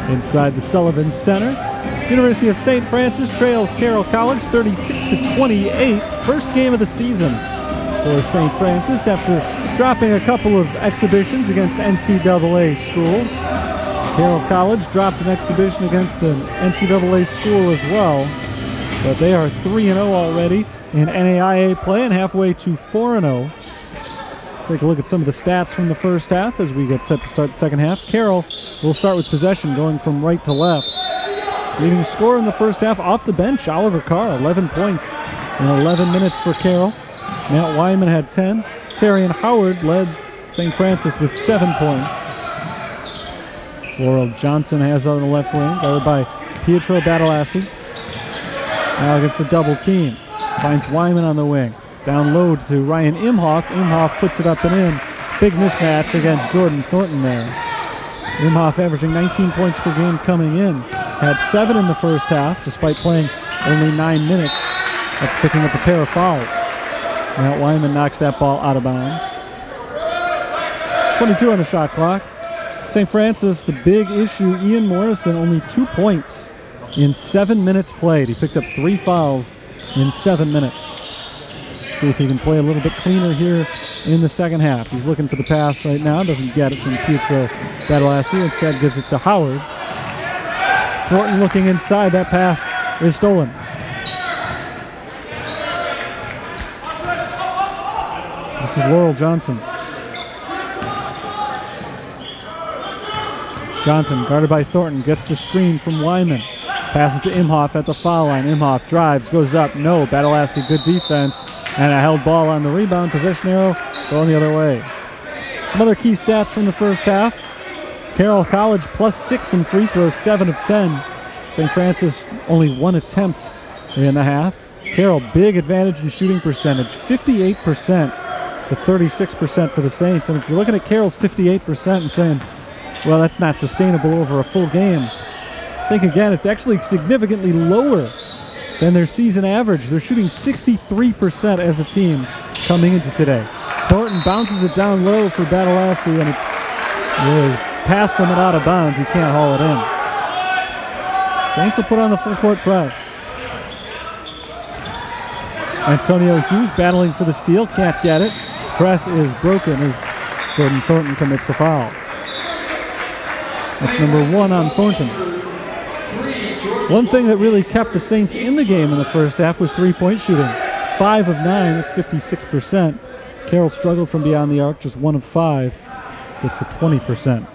inside the Sullivan Center. University of St. Francis trails Carroll College 36-28. First game of the season for St. Francis after dropping a couple of exhibitions against NCAA schools. Carroll College dropped an exhibition against an NCAA school as well, but they are 3-0 already in NAIA play and halfway to 4-0. Take a look at some of the stats from the first half as we get set to start the second half. Carroll will start with possession, going from right to left. Leading scorer in the first half off the bench, Oliver Carr, 11 points in 11 minutes for Carroll. Matt Wyman had 10. Terrian Howard led St. Francis with 7 points. Laurel Johnson has on the left wing, guarded by Pietro Badalassi. Now against a double team. Finds Wyman on the wing. Down low to Ryan Imhoff. Imhoff puts it up and in. Big mismatch against Jordan Thornton there. Imhoff averaging 19 points per game coming in. Had 7 in the first half, despite playing only 9 minutes of picking up a pair of fouls. Matt Wyman knocks that ball out of bounds. 22 on the shot clock. St. Francis, the big issue, Ian Morrison, only 2 points in 7 minutes played. He picked up 3 fouls in 7 minutes. See if he can play a little bit cleaner here in the second half. He's looking for the pass right now. Doesn't get it from Pietro Badalassi. Instead gives it to Howard. Thornton looking inside. That pass is stolen. This is Laurel Johnson. Johnson, guarded by Thornton, gets the screen from Wyman. Passes to Imhoff at the foul line. Imhoff drives, goes up. No. Badalassi, good defense. And a held ball on the rebound. Possession arrow going the other way. Some other key stats from the first half. Carroll College +6 in free throws, 7 of 10. St. Francis only 1 attempt in the half. Carroll, big advantage in shooting percentage, 58% to 36% for the Saints. And if you're looking at Carroll's 58% and saying, well, that's not sustainable over a full game, think again, it's actually significantly lower than their season average. They're shooting 63% as a team coming into today. Thornton bounces it down low for Badalassi, and it really passed him and out of bounds. He can't haul it in. Saints will put on the full court press. Antonio Hughes battling for the steal, can't get it. Press is broken as Jordan Thornton commits a foul. That's number 1 on Thornton. One thing that really kept the Saints in the game in the first half was three-point shooting. 5 of 9, that's 56%. Carroll struggled from beyond the arc, just 1 of 5, good for 20%.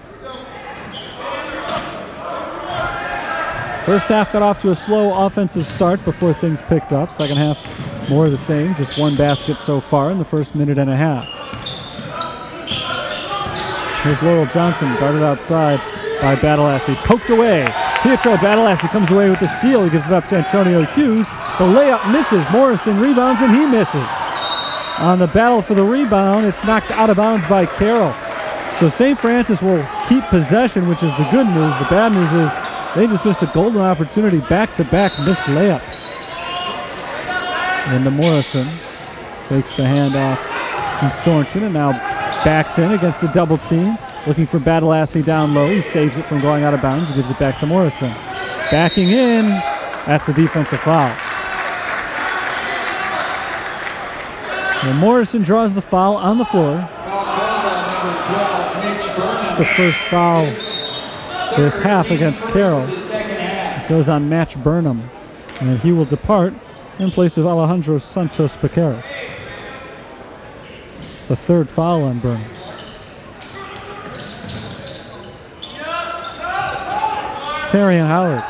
First half got off to a slow offensive start before things picked up. Second half, more of the same, just 1 basket so far in the first minute and a half. Here's Laurel Johnson, guarded outside by Badalassi, poked away. Pietro Badalassi comes away with the steal. He gives it up to Antonio Hughes. The layup misses. Morrison rebounds, and he misses. On the battle for the rebound, it's knocked out of bounds by Carroll. So St. Francis will keep possession, which is the good news. The bad news is they just missed a golden opportunity. Back-to-back missed layups. Into Morrison. Fakes the handoff to Thornton, and now backs in against a double team. Looking for Badalassi down low. He saves it from going out of bounds. He gives it back to Morrison. Backing in. That's a defensive foul. And Morrison draws the foul on the floor. It's the first foul this half against Carroll. It goes on Match Burnham. And he will depart in place of Alejandro Santos Piqueras. The 3rd foul on Burnham. Terrian Howard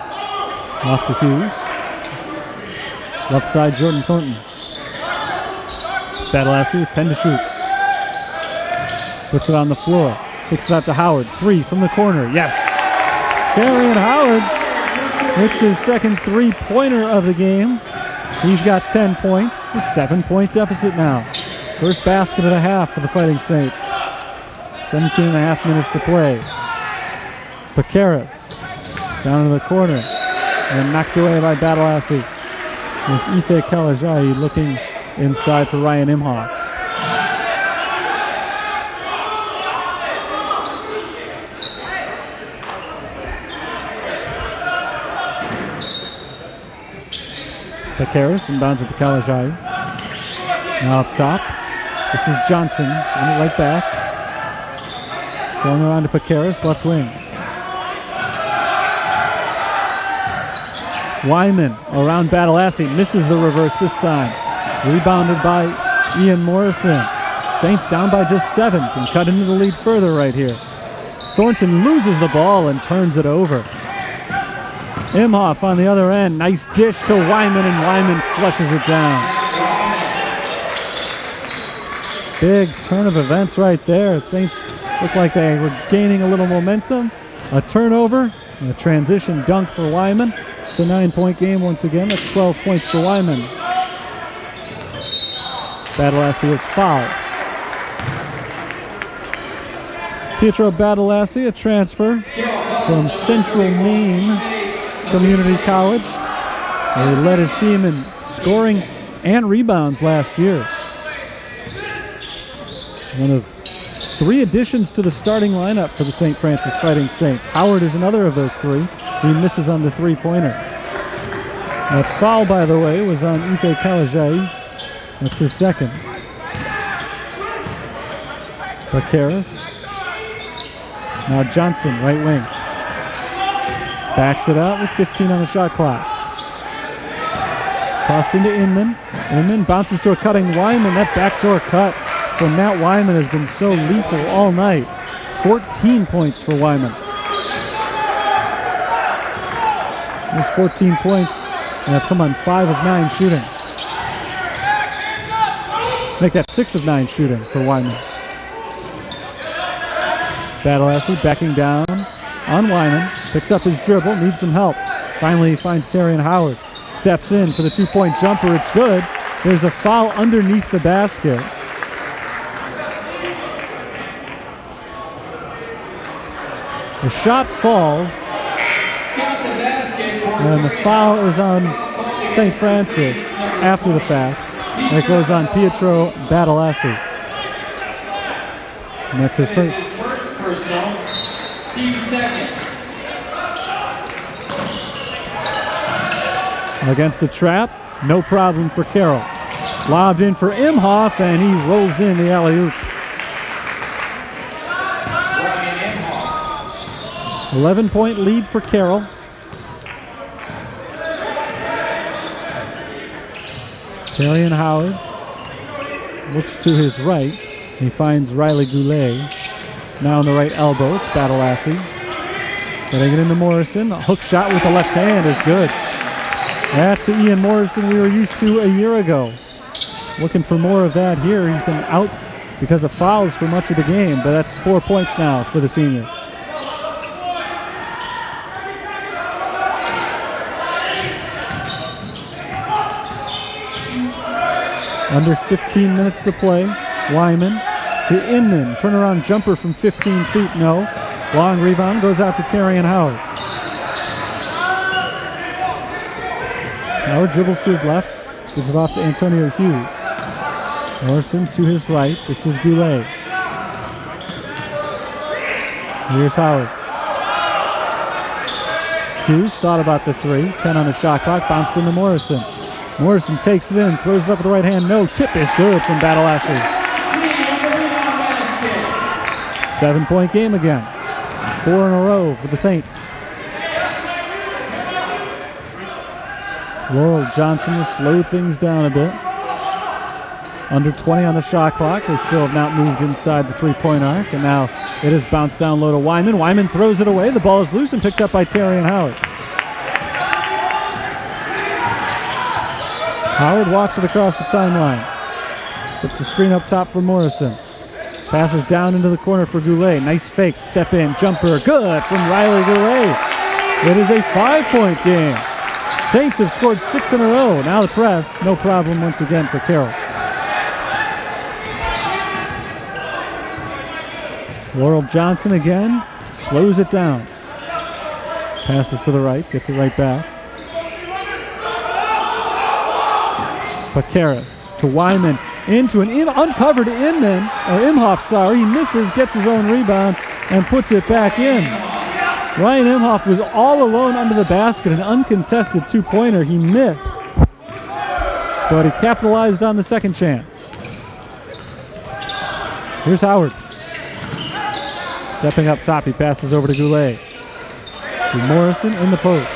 off to Hughes. Left side, Jordan Thornton. Badalassi with 10 to shoot. Puts it on the floor. Kicks it out to Howard. 3 from the corner. Yes! Terrian Howard hits his second 3-pointer of the game. He's got 10 points. It's a 7-point deficit now. First basket of the half for the Fighting Saints. 17 and a half minutes to play. Piqueras down to the corner and knocked away by Badalassi. It's Ife Kalajayi looking inside for Ryan Imhoff. Pacaris inbounds it to Kalajai. Now up top. This is Johnson. Right back. Swung around to Pacaris, left wing. Wyman around Badalassi. Misses the reverse this time. Rebounded by Ian Morrison. Saints down by just 7. Can cut into the lead further right here. Thornton loses the ball and turns it over. Imhoff on the other end. Nice dish to Wyman, and Wyman flushes it down. Big turn of events right there. Saints look like they were gaining a little momentum. A turnover, and a transition dunk for Wyman. It's a 9-point game once again. That's 12 points for Wyman. Badalassi is fouled. Pietro Badalassi, a transfer from Central Maine Community College. He led his team in scoring and rebounds last year. One of 3 additions to the starting lineup for the St. Francis Fighting Saints. Howard is another of those 3. He misses on the 3-pointer. That foul, by the way, was on Ife Kalajai. That's his second. Pacaris. Now Johnson, right wing. Backs it out with 15 on the shot clock. Tossed into Inman. Inman bounces to a cutting Wyman. That backdoor cut from Matt Wyman has been so lethal all night. 14 points for Wyman. There's 14 points and have come on 5 of 9 shooting. Make that 6 of 9 shooting for Wyman. Badalassi backing down on Wyman. Picks up his dribble, needs some help. Finally he finds Terrion Howard. Steps in for the 2-point jumper. It's good. There's a foul underneath the basket. The shot falls. And the foul is on St. Francis after the fact. And it goes on Pietro Badalassi. And that's his first. Personal. Team second. Against the trap, no problem for Carroll. Lobbed in for Imhoff, and he rolls in the alley-oop. 11-point lead for Carroll. Terrion Howard looks to his right. He finds Riley Goulet. Now on the right elbow, it's Badalassi. Getting it into Morrison. A hook shot with the left hand is good. That's the Ian Morrison we were used to a year ago. Looking for more of that here. He's been out because of fouls for much of the game, but that's 4 points now for the senior. Under 15 minutes to play. Wyman to Inman. Turnaround jumper from 15 feet, no. Long rebound goes out to Terrion Howard. Howard dribbles to his left. Gives it off to Antonio Hughes. Morrison to his right. This is Goulet. Here's Howard. Hughes thought about the 3. 10 on the shot clock. Bounced into Morrison. Morrison takes it in, throws it up with the right hand. No, tip is good from Badalassi. 7-point game again. 4 in a row for the Saints. Laurel Johnson has slowed things down a bit. Under 20 on the shot clock. They still have not moved inside the 3-point arc. And now it is bounced down low to Wyman. Wyman throws it away. The ball is loose and picked up by Terrion Howard. Howard walks it across the timeline. Puts the screen up top for Morrison. Passes down into the corner for Goulet. Nice fake, step in, jumper, good from Riley Goulet. It is a 5-point game. Saints have scored 6 in a row. Now the press, no problem once again for Carroll. Laurel Johnson again, slows it down. Passes to the right, gets it right back. Pacaris to Wyman, into an uncovered Inman, or Imhoff, sorry. He misses, gets his own rebound, and puts it back in. Ryan Imhoff was all alone under the basket, an uncontested 2-pointer. He missed. but he capitalized on the second chance. Here's Howard. Stepping up top, he passes over to Goulet. To Morrison in the post.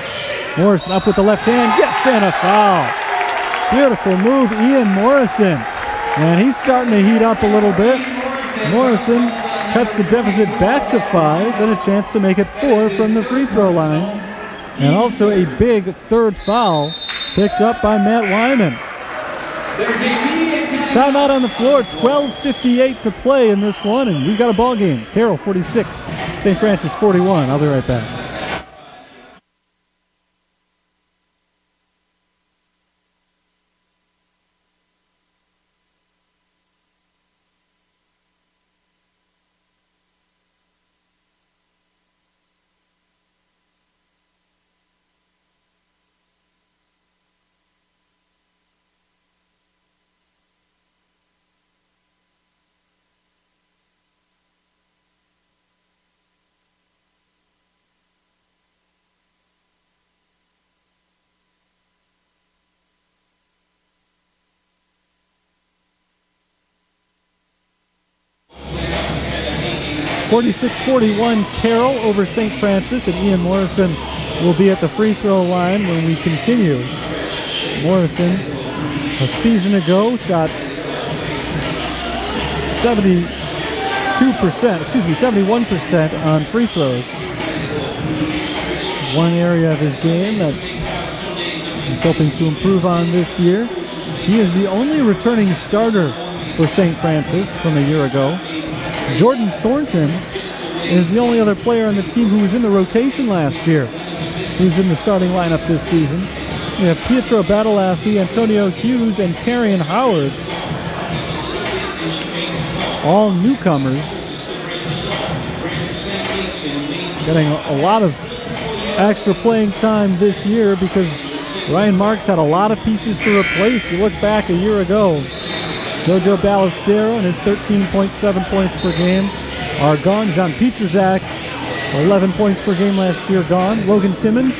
Morrison up with the left hand. Yes, and a foul. Beautiful move, Ian Morrison. And he's starting to heat up a little bit. Morrison cuts the deficit back to 5 and a chance to make it 4 from the free throw line. And also a big third foul picked up by Matt Wyman. Timeout on the floor, 12:58 to play in this one, and we've got a ball game. Carroll 46, St. Francis 41. I'll be right back. (46-41) Carroll over St. Francis, and Ian Morrison will be at the free throw line when we continue. Morrison, a season ago, shot 71% on free throws. One area of his game that he's hoping to improve on this year. He is the only returning starter for St. Francis from a year ago. Jordan Thornton is the only other player on the team who was in the rotation last year, who's in the starting lineup this season. We have Pietro Badalassi, Antonio Hughes, and Tarian Howard. All newcomers. Getting a lot of extra playing time this year because Ryan Marks had a lot of pieces to replace. You look back a year ago, Jojo Ballestero and his 13.7 points per game are gone. John Pietrzak, 11 points per game last year, gone. Logan Timmons,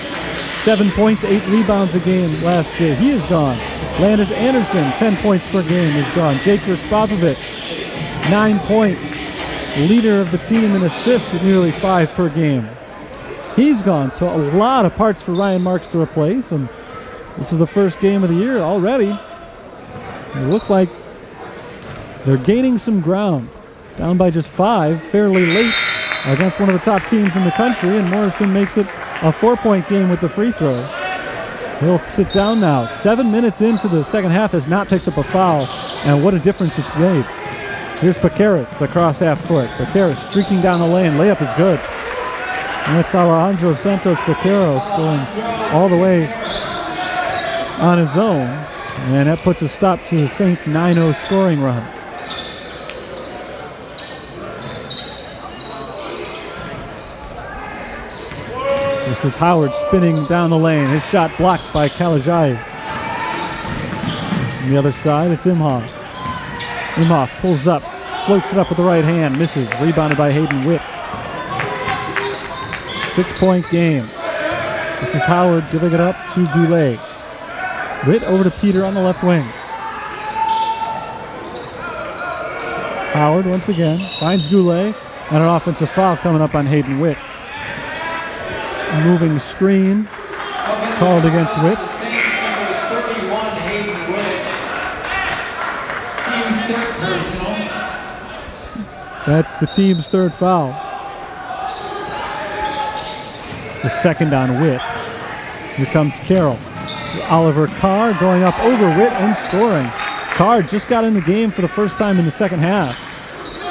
7 points, 8 rebounds a game last year. He is gone. Landis Anderson, 10 points per game, is gone. Jake Raspopovic, 9 points. Leader of the team in assists with nearly 5 per game. He's gone. So a lot of parts for Ryan Marks to replace, and this is the first game of the year already. It looked like they're gaining some ground. Down by just 5 fairly late against one of the top teams in the country, and Morrison makes it a 4-point game with the free throw. He'll sit down now. 7 minutes into the second half, has not picked up a foul, and what a difference it's made. Here's Paqueras across half court. Paqueras streaking down the lane. Layup is good. And that's Alejandro Santos Paqueras going all the way on his own, and that puts a stop to the Saints' 9-0 scoring run. This is Howard spinning down the lane. His shot blocked by Kalajai. On the other side, it's Imhoff. Imhoff pulls up, floats it up with the right hand, misses. Rebounded by Hayden Witt. 6-point game. This is Howard giving it up to Goulet. Witt over to Peter on the left wing. Howard once again finds Goulet, and an offensive foul coming up on Hayden Witt. Moving screen called against Witt. That's the team's third foul. The second on Witt. Here comes Carroll. Oliver Carr going up over Witt and scoring. Carr just got in the game for the first time in the second half.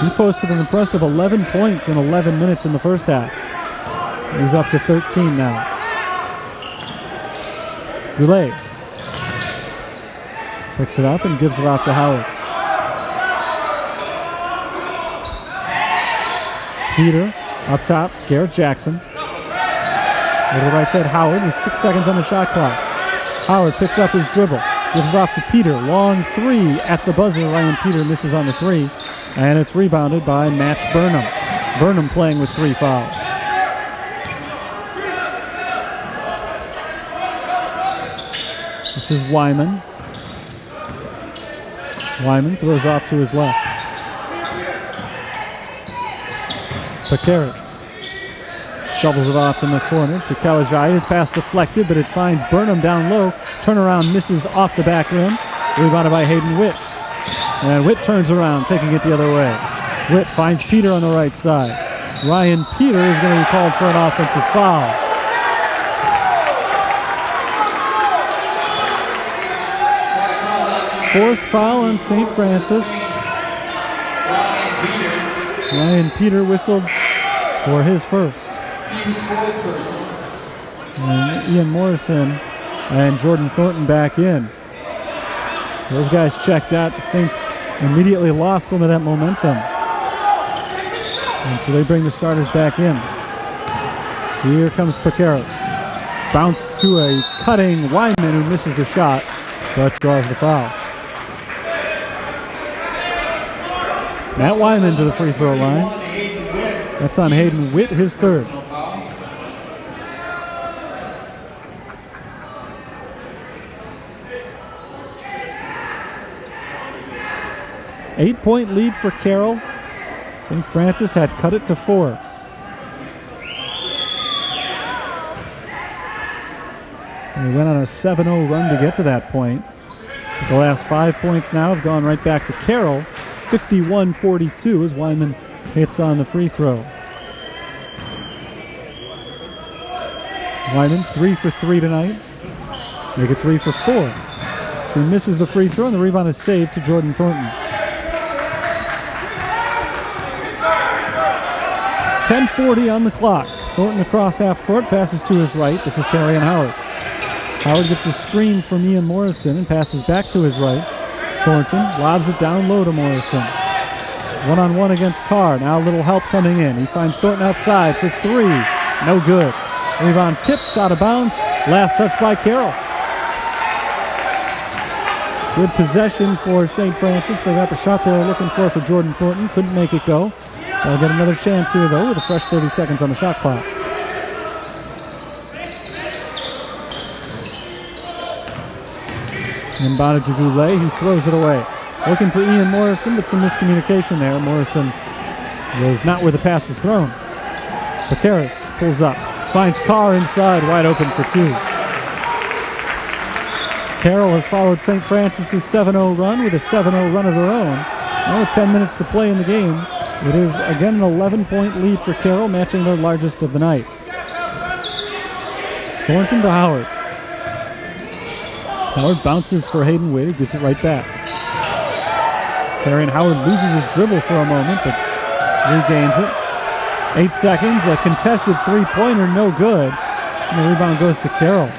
He posted an impressive 11 points in 11 minutes in the first half. He's up to 13 now. Goulet picks it up and gives it off to Howard. Peter up top, Garrett Jackson. Over the right side, Howard with 6 seconds on the shot clock. Howard picks up his dribble, gives it off to Peter. Long three at the buzzer. Ryan Peter misses on the three, and it's rebounded by Match Burnham. Burnham playing with 3 fouls. This is Wyman. Wyman throws off to his left. Paqueras shovels it off in the corner to Kalajai. His pass deflected, but it finds Burnham down low. Turnaround misses off the back rim. Rebounded by Hayden Witt. And Witt turns around, taking it the other way. Witt finds Peter on the right side. Ryan Peter is going to be called for an offensive foul. Fourth foul on St. Francis. Ryan Peter whistled for his first. And Ian Morrison and Jordan Thornton back in. Those guys checked out. The Saints immediately lost some of that momentum. And so they bring the starters back in. Here comes Paqueras. Bounced to a cutting Wyman who misses the shot, but draws the foul. Matt Wyman to the free throw line. That's on Hayden Witt, his third. Eight-point lead for Carroll. St. Francis had cut it to 4. And we went on a 7-0 run to get to that point. But the last 5 points now have gone right back to Carroll. 51-42 as Wyman hits on the free throw. Wyman 3 for 3 tonight. Make it 3 for 4. So he misses the free throw and the rebound is saved to Jordan Thornton. 10:40 on the clock. Thornton across half court, passes to his right. This is Terrion Howard. Howard gets a screen from Ian Morrison and passes back to his right. Thornton lobs it down low to Morrison. One-on-one against Carr. Now a little help coming in. He finds Thornton outside for 3. No good. Rebound tipped out of bounds. Last touch by Carroll. Good possession for St. Francis. They got the shot they were looking for Jordan Thornton. Couldn't make it go. They'll get another chance here, though, with a fresh 30 seconds on the shot clock. Inbounded to Goulet. He throws it away. Looking for Ian Morrison, but some miscommunication there. Morrison was not where the pass was thrown. Paqueras pulls up. Finds Carr inside, wide open for 2. Carroll has followed St. Francis' 7-0 run with a 7-0 run of their own. Now with 10 minutes to play in the game, it is again an 11-point lead for Carroll, matching their largest of the night. Thornton to Howard. Howard bounces for Hayden Witt, gives it right back. Terrion Howard loses his dribble for a moment, but regains it. 8 seconds, a contested three-pointer, no good. And the rebound goes to Carroll.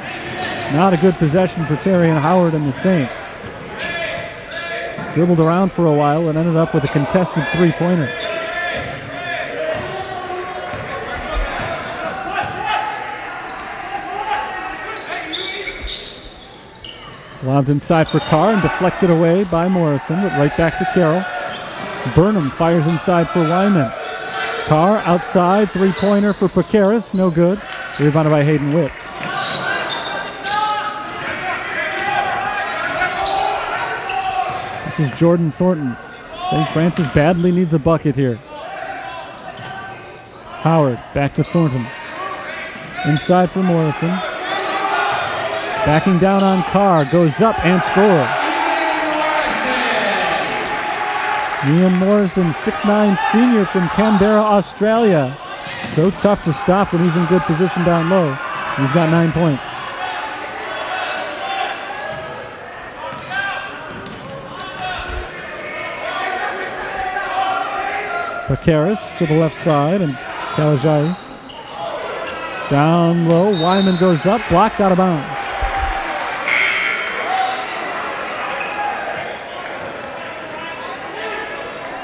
Not a good possession for Terrion Howard and the Saints. Dribbled around for a while and ended up with a contested three-pointer. Lobbed inside for Carr and deflected away by Morrison, but right back to Carroll. Burnham fires inside for Wyman. Carr outside, three-pointer for Paqueras, no good. Rebounded by Hayden Witt. This is Jordan Thornton. St. Francis badly needs a bucket here. Howard back to Thornton. Inside for Morrison. Backing down on Carr, goes up and scores. Ian Morrison, 6'9" senior from Canberra, Australia. So tough to stop when he's in good position down low. He's got 9 points. Paqueras to the left side and Kalajai. Down low, Wyman goes up, blocked out of bounds.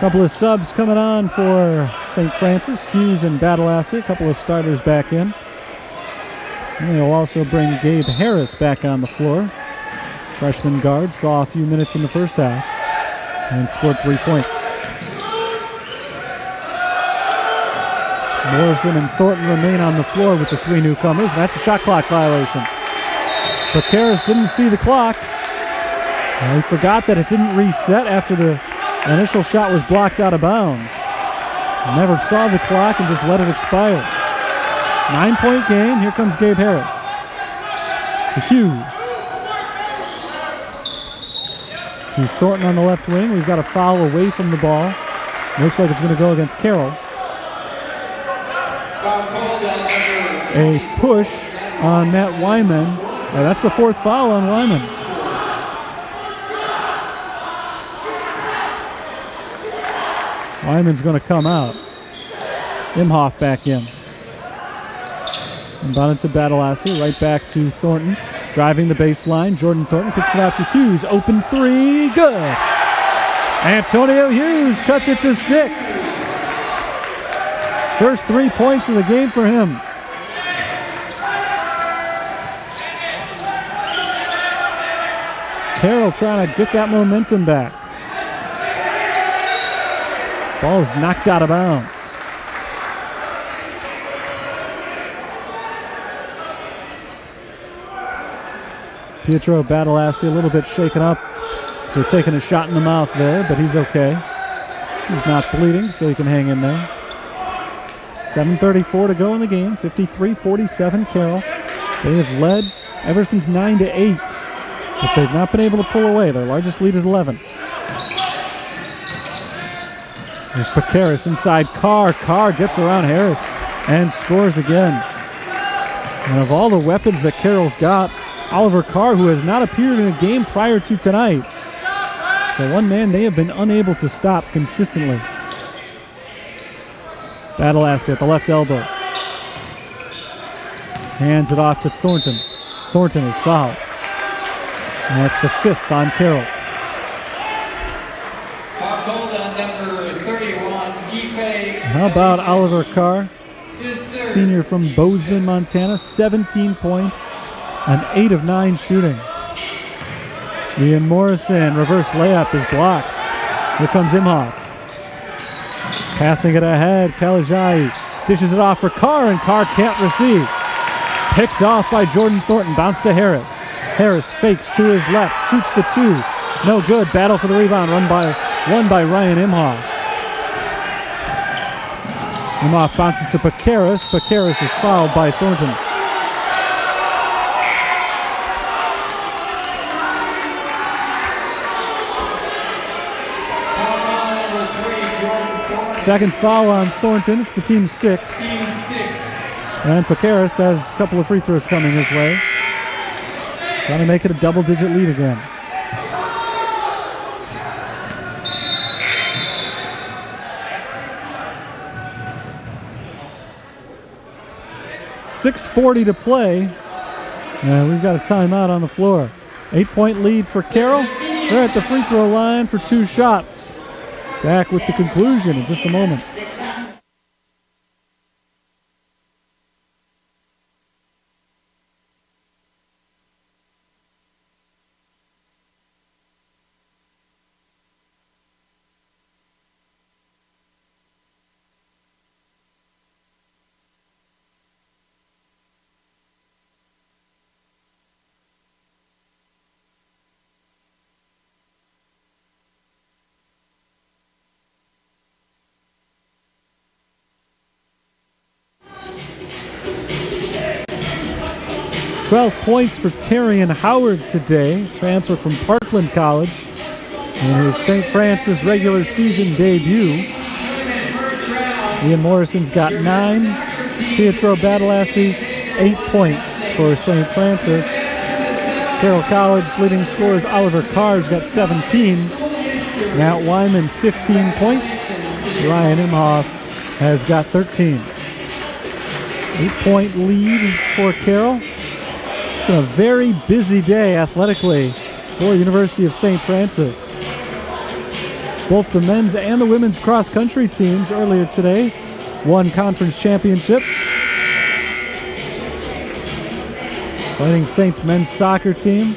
Couple of subs coming on for St. Francis. Hughes and Badalassi, a couple of starters back in. And they'll also bring Gabe Harris back on the floor. Freshman guard, saw a few minutes in the first half and scored 3 points. Morrison and Thornton remain on the floor with the 3 newcomers. That's a shot clock violation. Paqueras didn't see the clock. He forgot that it didn't reset after the initial shot was blocked out of bounds. Never saw the clock and just let it expire. 9-point game. Here comes Gabe Harris. To Hughes. To Thornton on the left wing. We've got a foul away from the ball. Looks like it's going to go against Carroll. A push on Matt Wyman. That's the fourth foul on Wyman. Wyman's going to come out. Imhoff back in. Inbounded to Badalassi, right back to Thornton. Driving the baseline, Jordan Thornton kicks it out to Hughes. Open three, good. Antonio Hughes cuts it to 6. First 3 points of the game for him. Carroll trying to get that momentum back. Ball is knocked out of bounds. Pietro Badalassi a little bit shaken up. They're taking a shot in the mouth there, but he's okay. He's not bleeding, so he can hang in there. 7:34 to go in the game. 53-47 Carroll. They have led ever since 9-8, but they've not been able to pull away. Their largest lead is 11. There's Pacaris inside Carr. Carr gets around Harris and scores again. And of all the weapons that Carroll's got, Oliver Carr, who has not appeared in a game prior to tonight, the one man they have been unable to stop consistently. Badalassi at the left elbow. Hands it off to Thornton. Thornton is fouled. And that's the 5th on Carroll. How about Oliver Carr, senior from Bozeman, Montana, 17 points on 8 of 9 shooting. Ian Morrison, reverse layup is blocked. Here comes Imhoff. Passing it ahead, Kalajai dishes it off for Carr, and Carr can't receive. Picked off by Jordan Thornton, bounce to Harris. Harris fakes to his left, shoots the 2. No good, battle for the rebound, won by Ryan Imhoff. Imhoff bounces to Pacaris. Pacaris is fouled by Thornton. Second foul on Thornton. It's the team's 6th. And Pacaris has a couple of free throws coming his way. Trying to make it a double-digit lead again. .640 to play. And we've got a timeout on the floor. 8-point lead for Carroll. They're at the free throw line for 2 shots. Back with the conclusion in just a moment. .12 points for Terrion Howard today, transfer from Parkland College in his St. Francis regular season debut. Ian Morrison's got 9. Pietro Badalassi, 8 points for St. Francis. Carroll College leading scorers Oliver Carr, who's got 17. Matt Wyman, 15 points. Ryan Imhoff has got 13. 8-point lead for Carroll. It's been a very busy day athletically for University of St. Francis. Both the men's and the women's cross-country teams earlier today won conference championships. Fighting Saints men's soccer team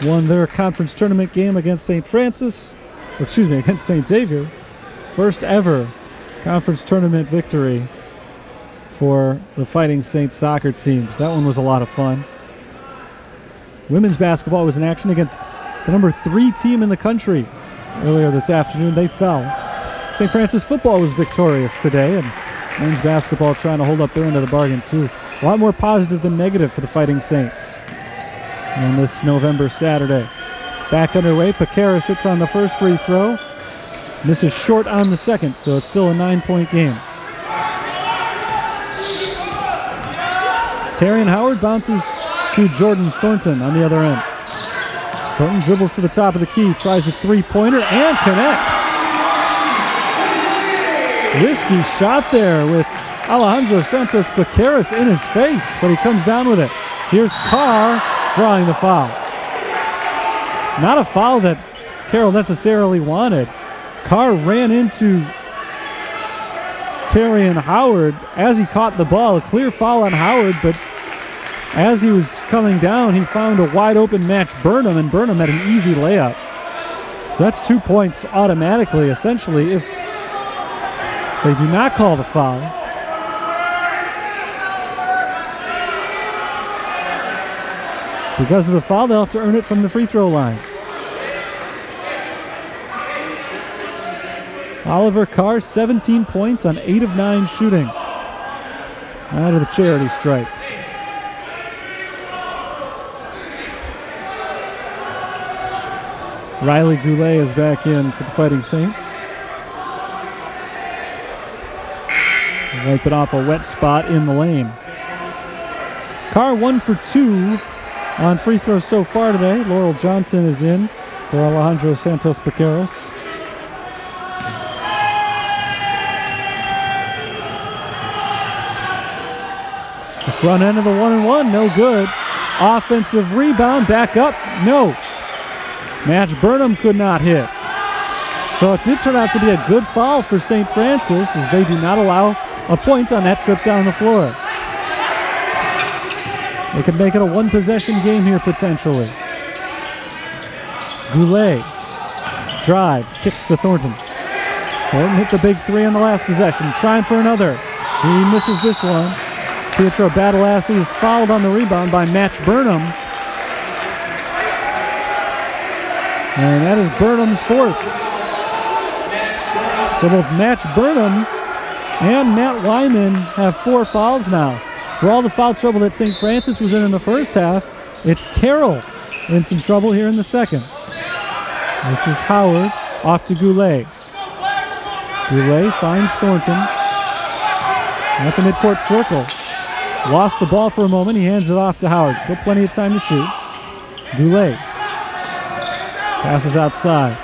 won their conference tournament game against against St. Xavier. First ever conference tournament victory for the Fighting Saints soccer teams. That one was a lot of fun. Women's basketball was in action against the number 3 team in the country earlier this afternoon. They fell. St. Francis football was victorious today, and men's basketball trying to hold up their end of the bargain too. A lot more positive than negative for the Fighting Saints on this November Saturday. Back underway, Paquera sits on the first free throw. Misses short on the second, so it's still a 9-point game. Terrian Howard bounces to Jordan Thornton on the other end. Thornton dribbles to the top of the key, tries a three-pointer, and connects. Risky shot there with Alejandro Santos Paqueras in his face, but he comes down with it. Here's Carr drawing the foul. Not a foul that Carroll necessarily wanted. Carr ran into Terrian Howard as he caught the ball. A clear foul on Howard, but as he was coming down, he found a wide open Match Burnham, and Burnham had an easy layup. So that's 2 points automatically, essentially, if they do not call the foul. Because of the foul, they'll have to earn it from the free throw line. Oliver Carr, 17 points on 8 of 9 shooting. Out of the charity stripe. Riley Goulet is back in for the Fighting Saints. Wipe it off a wet spot in the lane. Carr 1 for 2 on free throws so far today. Laurel Johnson is in for Alejandro Santos Paqueras. The front end of the 1-and-1, no good. Offensive rebound, back up, no. Match Burnham could not hit. So it did turn out to be a good foul for St. Francis, as they do not allow a point on that trip down the floor. They could make it a one-possession game here potentially. Goulet drives, kicks to Thornton. Thornton hit the big three on the last possession, trying for another. He misses this one. Pietro Badalassi is fouled on the rebound by Match Burnham. And that is Burnham's 4th. So both Match Burnham and Matt Wyman have 4 fouls now. For all the foul trouble that St. Francis was in the first half, it's Carroll in some trouble here in the second. This is Howard off to Goulet. Goulet finds Thornton at the midcourt circle. Lost the ball for a moment. He hands it off to Howard. Still plenty of time to shoot. Goulet passes outside.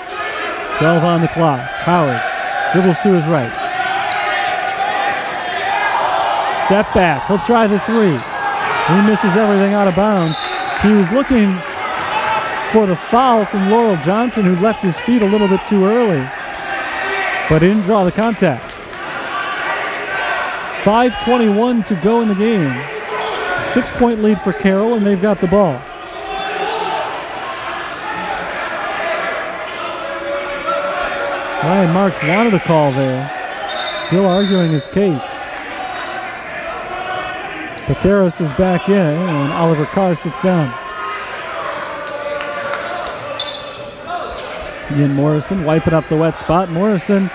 12 on the clock. Howard dribbles to his right. Step back. He'll try the three. He misses everything out of bounds. He was looking for the foul from Laurel Johnson, who left his feet a little bit too early, but didn't draw the contact. 5:21 to go in the game. 6-point lead for Carroll, and they've got the ball. Ryan Marks wanted a call there. Still arguing his case. Paqueras is back in, and Oliver Carr sits down. Ian Morrison wiping up the wet spot. Morrison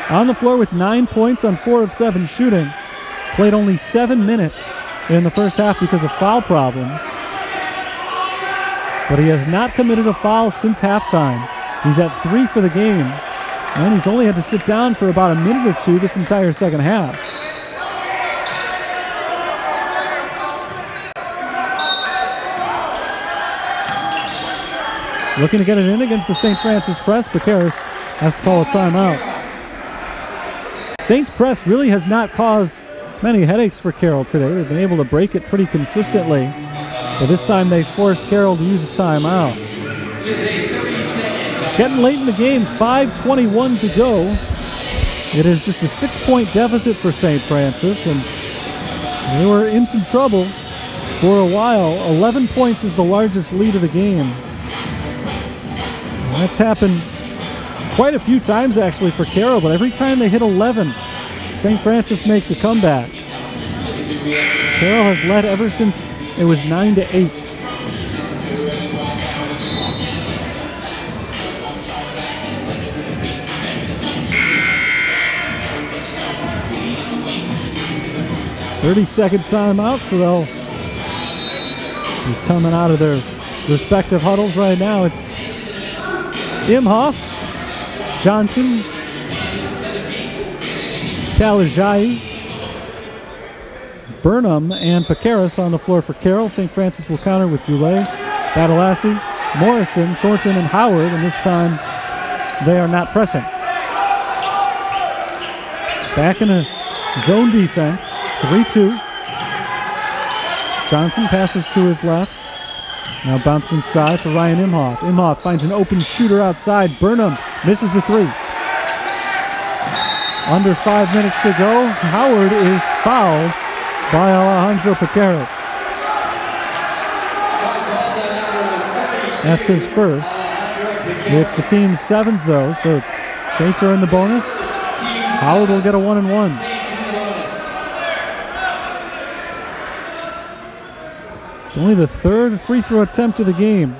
on the floor with 9 points on 4 of 7 shooting. Played only 7 minutes in the first half because of foul problems. But he has not committed a foul since halftime. He's at 3 for the game. And he's only had to sit down for about a minute or two this entire second half. Looking to get it in against the St. Francis press. Paqueras has to call a timeout. Saints press really has not caused many headaches for Carroll today. They've been able to break it pretty consistently. But this time they forced Carroll to use a timeout. Getting late in the game, 5:21 to go. It is just a 6-point deficit for St. Francis, and they were in some trouble for a while. 11 points is the largest lead of the game. That's happened quite a few times actually for Carroll, but every time they hit 11, St. Francis makes a comeback. Carroll has led ever since it was 9-8. 30-second timeout, so they'll be coming out of their respective huddles right now. It's Imhoff, Johnson, Kalajai, Burnham, and Pecaris on the floor for Carroll. St. Francis will counter with Goulet, Badalassi, Morrison, Thornton, and Howard, and this time they are not pressing. Back in a zone defense, 3-2. Johnson passes to his left. Now bounced inside for Ryan Imhoff. Imhoff finds an open shooter outside. Burnham misses the three. Under 5 minutes to go. Howard is fouled by Alejandro Pecaris. That's his first. It's the team's 7th, though, so Saints are in the bonus. Howard will get a 1-and-1. It's only the 3rd free throw attempt of the game.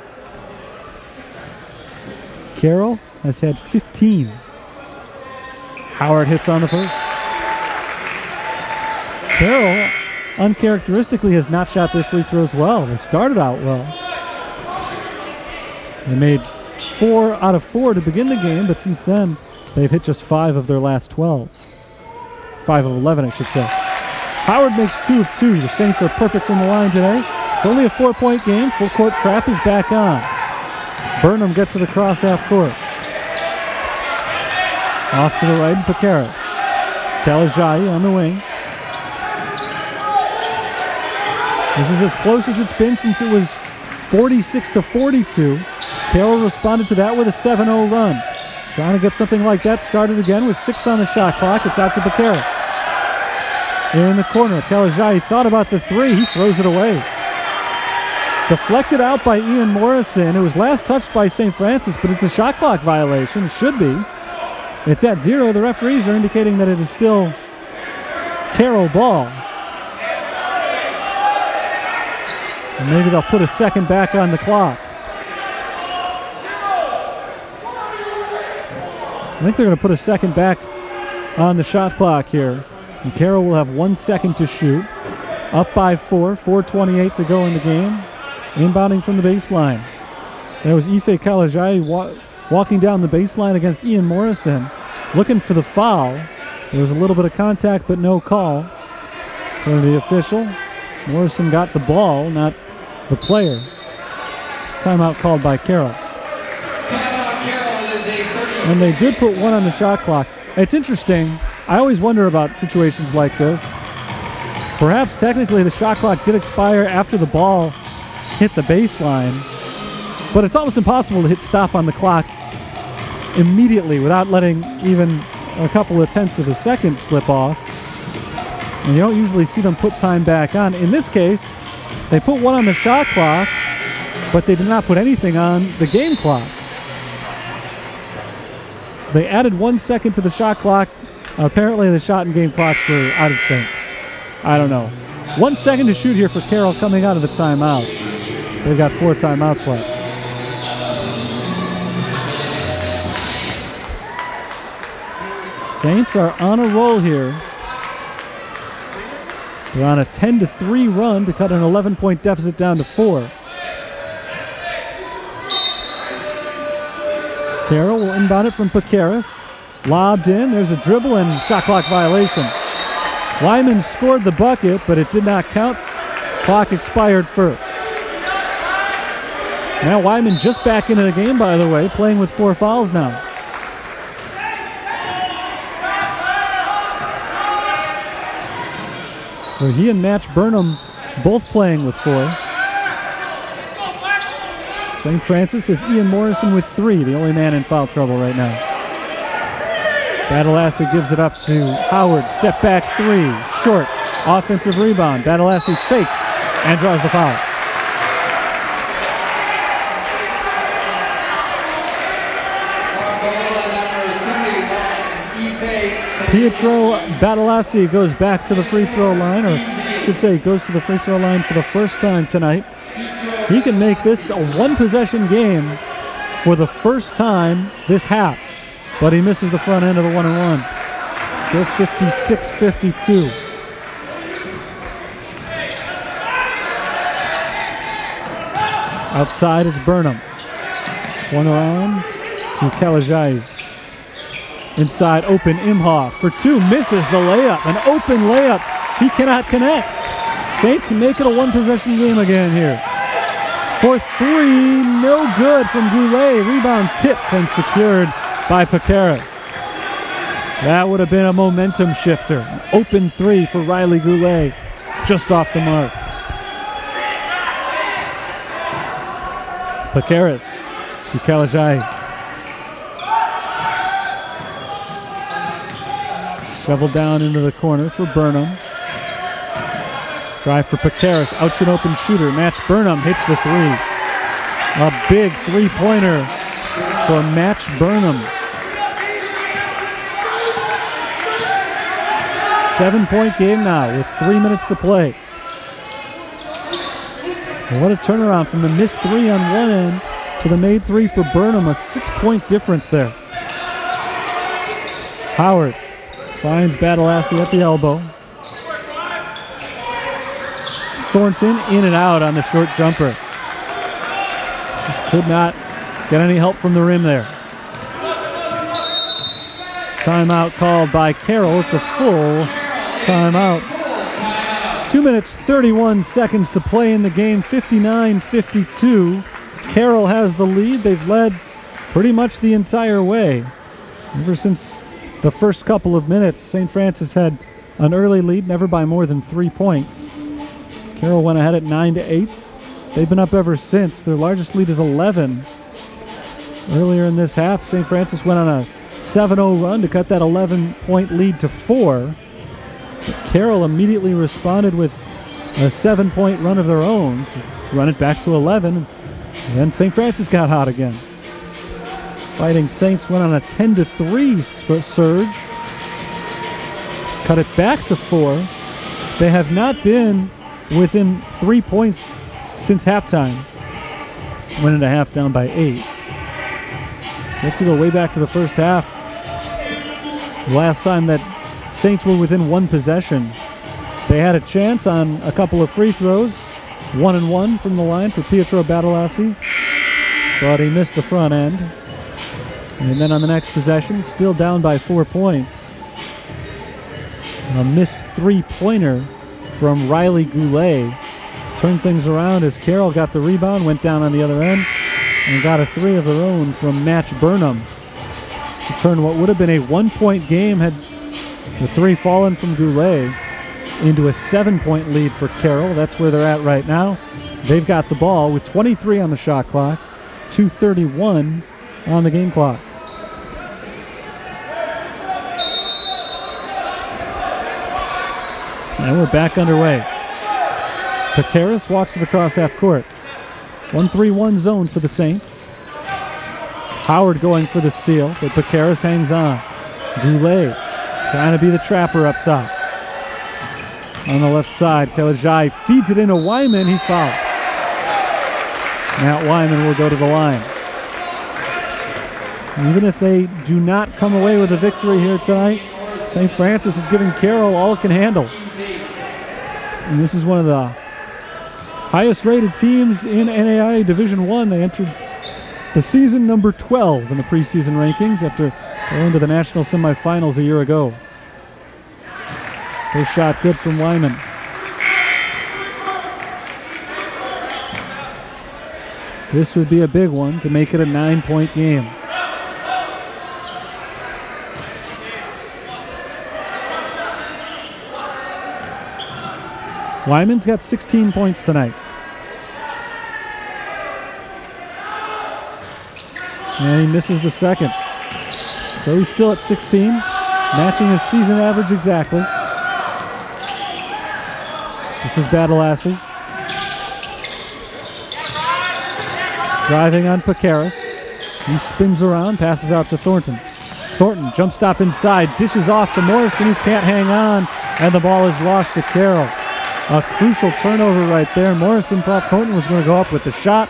Carroll has had 15. Howard hits on the first. Carroll, uncharacteristically, has not shot their free throws well. They started out well. They made 4 out of 4 to begin the game, but since then, they've hit just 5 of their last 12. 5 of 11, I should say. Howard makes 2 of 2. The Saints are perfect from the line today. It's only a 4-point game. Full court trap is back on. Burnham gets it across half court. Off to the right, and Pecaris. Kalajai on the wing. This is as close as it's been since it was 46-42. Carroll responded to that with a 7-0 run. Trying to get something like that started again with 6 on the shot clock. It's out to Pecaris. Here in the corner, Kalajai thought about the 3. He throws it away. Deflected out by Ian Morrison. It was last touched by St. Francis, but it's a shot clock violation. It should be. It's at 0. The referees are indicating that it is still Carroll ball. And maybe they'll put a second back on the clock. I think they're going to put a second back on the shot clock here. And Carroll will have 1 second to shoot. Up by 4, 4:28 to go in the game. Inbounding from the baseline. There was Ife Kalajai walking down the baseline against Ian Morrison, looking for the foul. There was a little bit of contact, but no call. According to the official, Morrison got the ball, not the player. Timeout called by Carroll. And they did put 1 on the shot clock. It's interesting. I always wonder about situations like this. Perhaps technically the shot clock did expire after the ball hit the baseline, but it's almost impossible to hit stop on the clock immediately without letting even a couple of tenths of a second slip off. And you don't usually see them put time back on. In this case, they put 1 on the shot clock, but they did not put anything on the game clock. So they added 1 second to the shot clock. Apparently the shot and game clocks were out of sync. I don't know. 1 second to shoot here for Carroll coming out of the timeout. They've got 4 timeouts left. Saints are on a roll here. They're on a 10-3 run to cut an 11-point deficit down to 4. Carroll will inbound it from Pecaris. Lobbed in. There's a dribble and shot clock violation. Wyman scored the bucket, but it did not count. Clock expired first. Now Wyman just back into the game, by the way, playing with 4 fouls now. So he and Match Burnham both playing with 4. St. Francis is Ian Morrison with 3, the only man in foul trouble right now. Badalassi gives it up to Howard. Step back 3. Short. Offensive rebound. Badalassi fakes and draws the foul. Pietro Badalassi goes back to the free throw line, or I should say goes to the free throw line for the first time tonight. He can make this a 1-possession game for the first time this half, but he misses the front end of the 1-and-1. Still 56-52. Outside, it's Burnham. Swung around to Kalajai. Inside, open, Imhoff for two. Misses the layup. An open layup. He cannot connect. Saints can make it a one-possession game again here. For three, no good from Goulet. Rebound tipped and secured by Paqueras. That would have been a momentum shifter. An open three for Riley Goulet. Just off the mark. Paqueras to Kalajai. Shoveled down into the corner for Burnham. Drive for Paqueras, out to an open shooter. Match Burnham hits the three. A big three-pointer for Match Burnham. 7-point game now with 3 minutes to play. And what a turnaround from the missed three on one end to the made three for Burnham. A 6-point difference there. Howard finds Badalassi at the elbow. Thornton in and out on the short jumper. Just could not get any help from the rim there. Timeout called by Carroll. It's a full timeout. 2 minutes, 31 seconds to play in the game. 59-52. Carroll has the lead. They've led pretty much the entire way. Ever since the first couple of minutes, St. Francis had an early lead, never by more than 3 points. Carroll went ahead at 9-8. They've been up ever since. Their largest lead is 11. Earlier in this half, St. Francis went on a 7-0 run to cut that 11-point lead to 4. But Carroll immediately responded with a 7-point run of their own to run it back to 11. And then St. Francis got hot again. Fighting Saints went on a 10-3 surge. Cut it back to 4. They have not been within 3 points since halftime. Went into half down by 8. You have to go way back to the first half. Last time that Saints were within one possession. They had a chance on a couple of free throws. 1-1 from the line for Pietro Badalassi. But he missed the front end. And then on the next possession, still down by 4 points. A missed three-pointer from Riley Goulet. Turned things around as Carroll got the rebound, went down on the other end, and got a three of their own from Match Burnham to turn what would have been a 1-point game had the three fallen from Goulet into a 7-point lead for Carroll. That's where they're at right now. They've got the ball with 23 on the shot clock, 2:31 on the game clock. And we're back underway. Paqueras walks it across half court. 1-3-1 zone for the Saints. Howard going for the steal, but Paqueras hangs on. Goulet trying to be the trapper up top. On the left side, Kalajai feeds it into Wyman. He's fouled. Matt Wyman will go to the line. Even if they do not come away with a victory here tonight, St. Francis is giving Carroll all it can handle. And this is one of the highest rated teams in NAIA Division I. They entered the season number 12 in the preseason rankings after going to the national semifinals a year ago. First shot good from Wyman. This would be a big one to make it a 9-point game. Wyman's got 16 points tonight. And he misses the second. So he's still at 16, matching his season average exactly. This is Badalassi. Driving on Paqueras. He spins around, passes out to Thornton. Thornton, jump stop inside, dishes off to Morrison, who can't hang on, and the ball is lost to Carroll. A crucial turnover right there. Morrison thought Thornton was going to go up with the shot.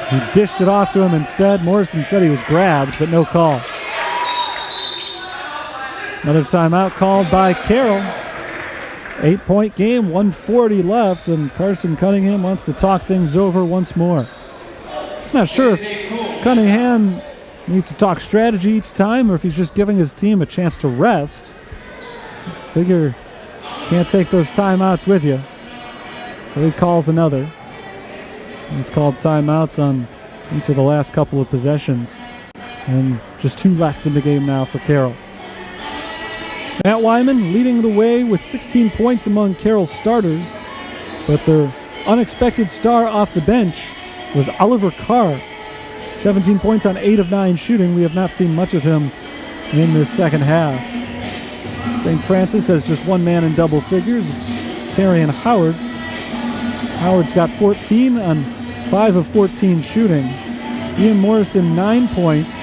He dished it off to him instead. Morrison said he was grabbed, but no call. Another timeout called by Carroll. 8-point game, 1:40 left, and Carson Cunningham wants to talk things over once more. Not sure if Cunningham needs to talk strategy each time or if he's just giving his team a chance to rest. Figure can't take those timeouts with you. So he calls another. He's called timeouts on each of the last couple of possessions. And just 2 left in the game now for Carroll. Matt Wyman leading the way with 16 points among Carroll's starters. But their unexpected star off the bench was Oliver Carr. 17 points on 8 of 9 shooting. We have not seen much of him in this second half. St. Francis has just one man in double figures. It's Terrian Howard. Howard's got 14 on 5 of 14 shooting. Ian Morrison, 9 points.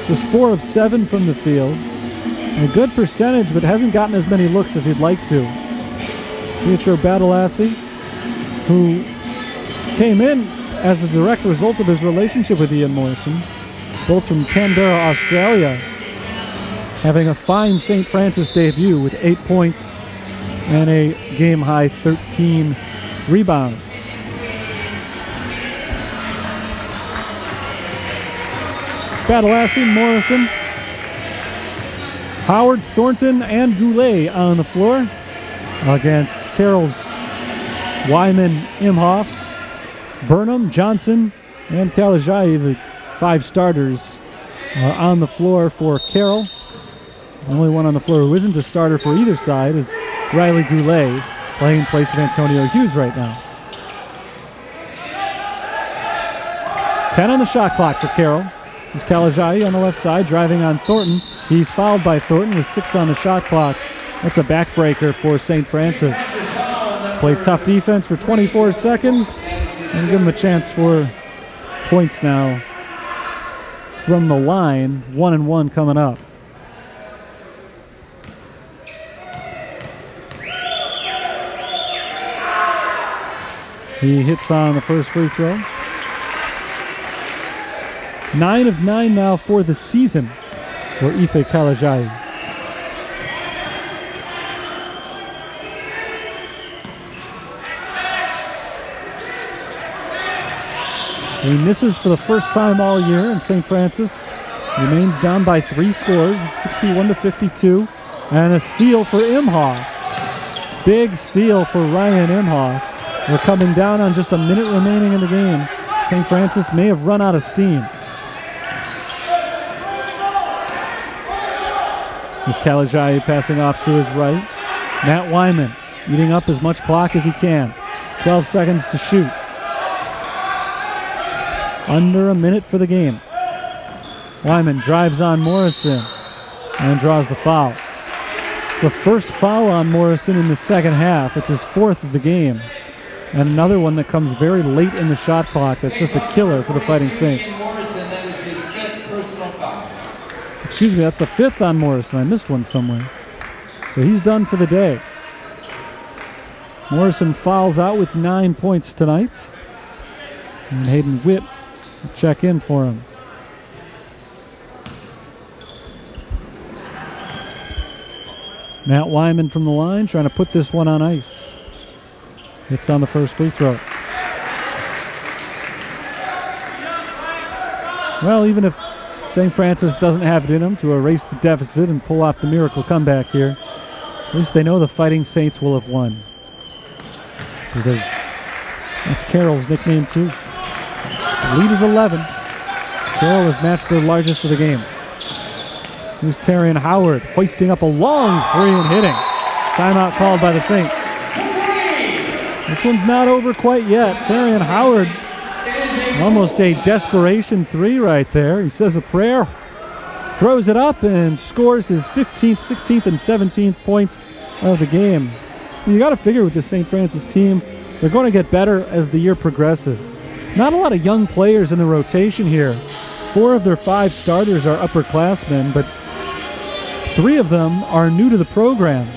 Just 4 of 7 from the field. And a good percentage, but hasn't gotten as many looks as he'd like to. Pietro Badalassi, who came in as a direct result of his relationship with Ian Morrison, both from Canberra, Australia, having a fine St. Francis debut with 8 points and a game-high 13 rebounds. Badalassi, Morrison, Howard, Thornton, and Goulet on the floor against Carroll's Wyman, Imhoff, Burnham, Johnson, and Kalajai. The 5 starters are on the floor for Carroll. The only one on the floor who isn't a starter for either side is Riley Goulet, playing in place of Antonio Hughes right now. 10 on the shot clock for Carroll. This is Kalajai on the left side, driving on Thornton. He's fouled by Thornton with 6 on the shot clock. That's a backbreaker for St. Francis. Play tough defense for 24 seconds and give him a chance for points now from the line. 1-1 coming up. He hits on the first free throw. 9 of 9 now for the season for Ife Kalajai. He misses for the first time all year, and St. Francis remains down by 3 scores. It's 61-52, and a steal for Imhoff. Big steal for Ryan Imhoff. We're coming down on just a minute remaining in the game. St. Francis may have run out of steam. This is Kalajai passing off to his right. Matt Wyman eating up as much clock as he can. 12 seconds to shoot. Under a minute for the game. Wyman drives on Morrison and draws the foul. It's the first foul on Morrison in the second half. It's his 4th of the game. And another one that comes very late in the shot clock. That's just a killer for the Fighting Saints. Excuse me, that's the 5th on Morrison. I missed one somewhere. So he's done for the day. Morrison fouls out with 9 points tonight. And Hayden Witt will check in for him. Matt Wyman from the line trying to put this one on ice. It's on the first free throw. Well, even if St. Francis doesn't have it in them to erase the deficit and pull off the miracle comeback here, at least they know the Fighting Saints will have won. Because that's Carroll's nickname too. The lead is 11. Carroll has matched their largest of the game. Here's Terrian Howard hoisting up a long 3 and hitting. Timeout called by the Saints. This one's not over quite yet. Terrian Howard, almost a desperation 3 right there. He says a prayer, throws it up, and scores his 15th, 16th, and 17th points of the game. You got to figure with this St. Francis team, they're going to get better as the year progresses. Not a lot of young players in the rotation here. 4 of their 5 starters are upperclassmen, but 3 of them are new to the program.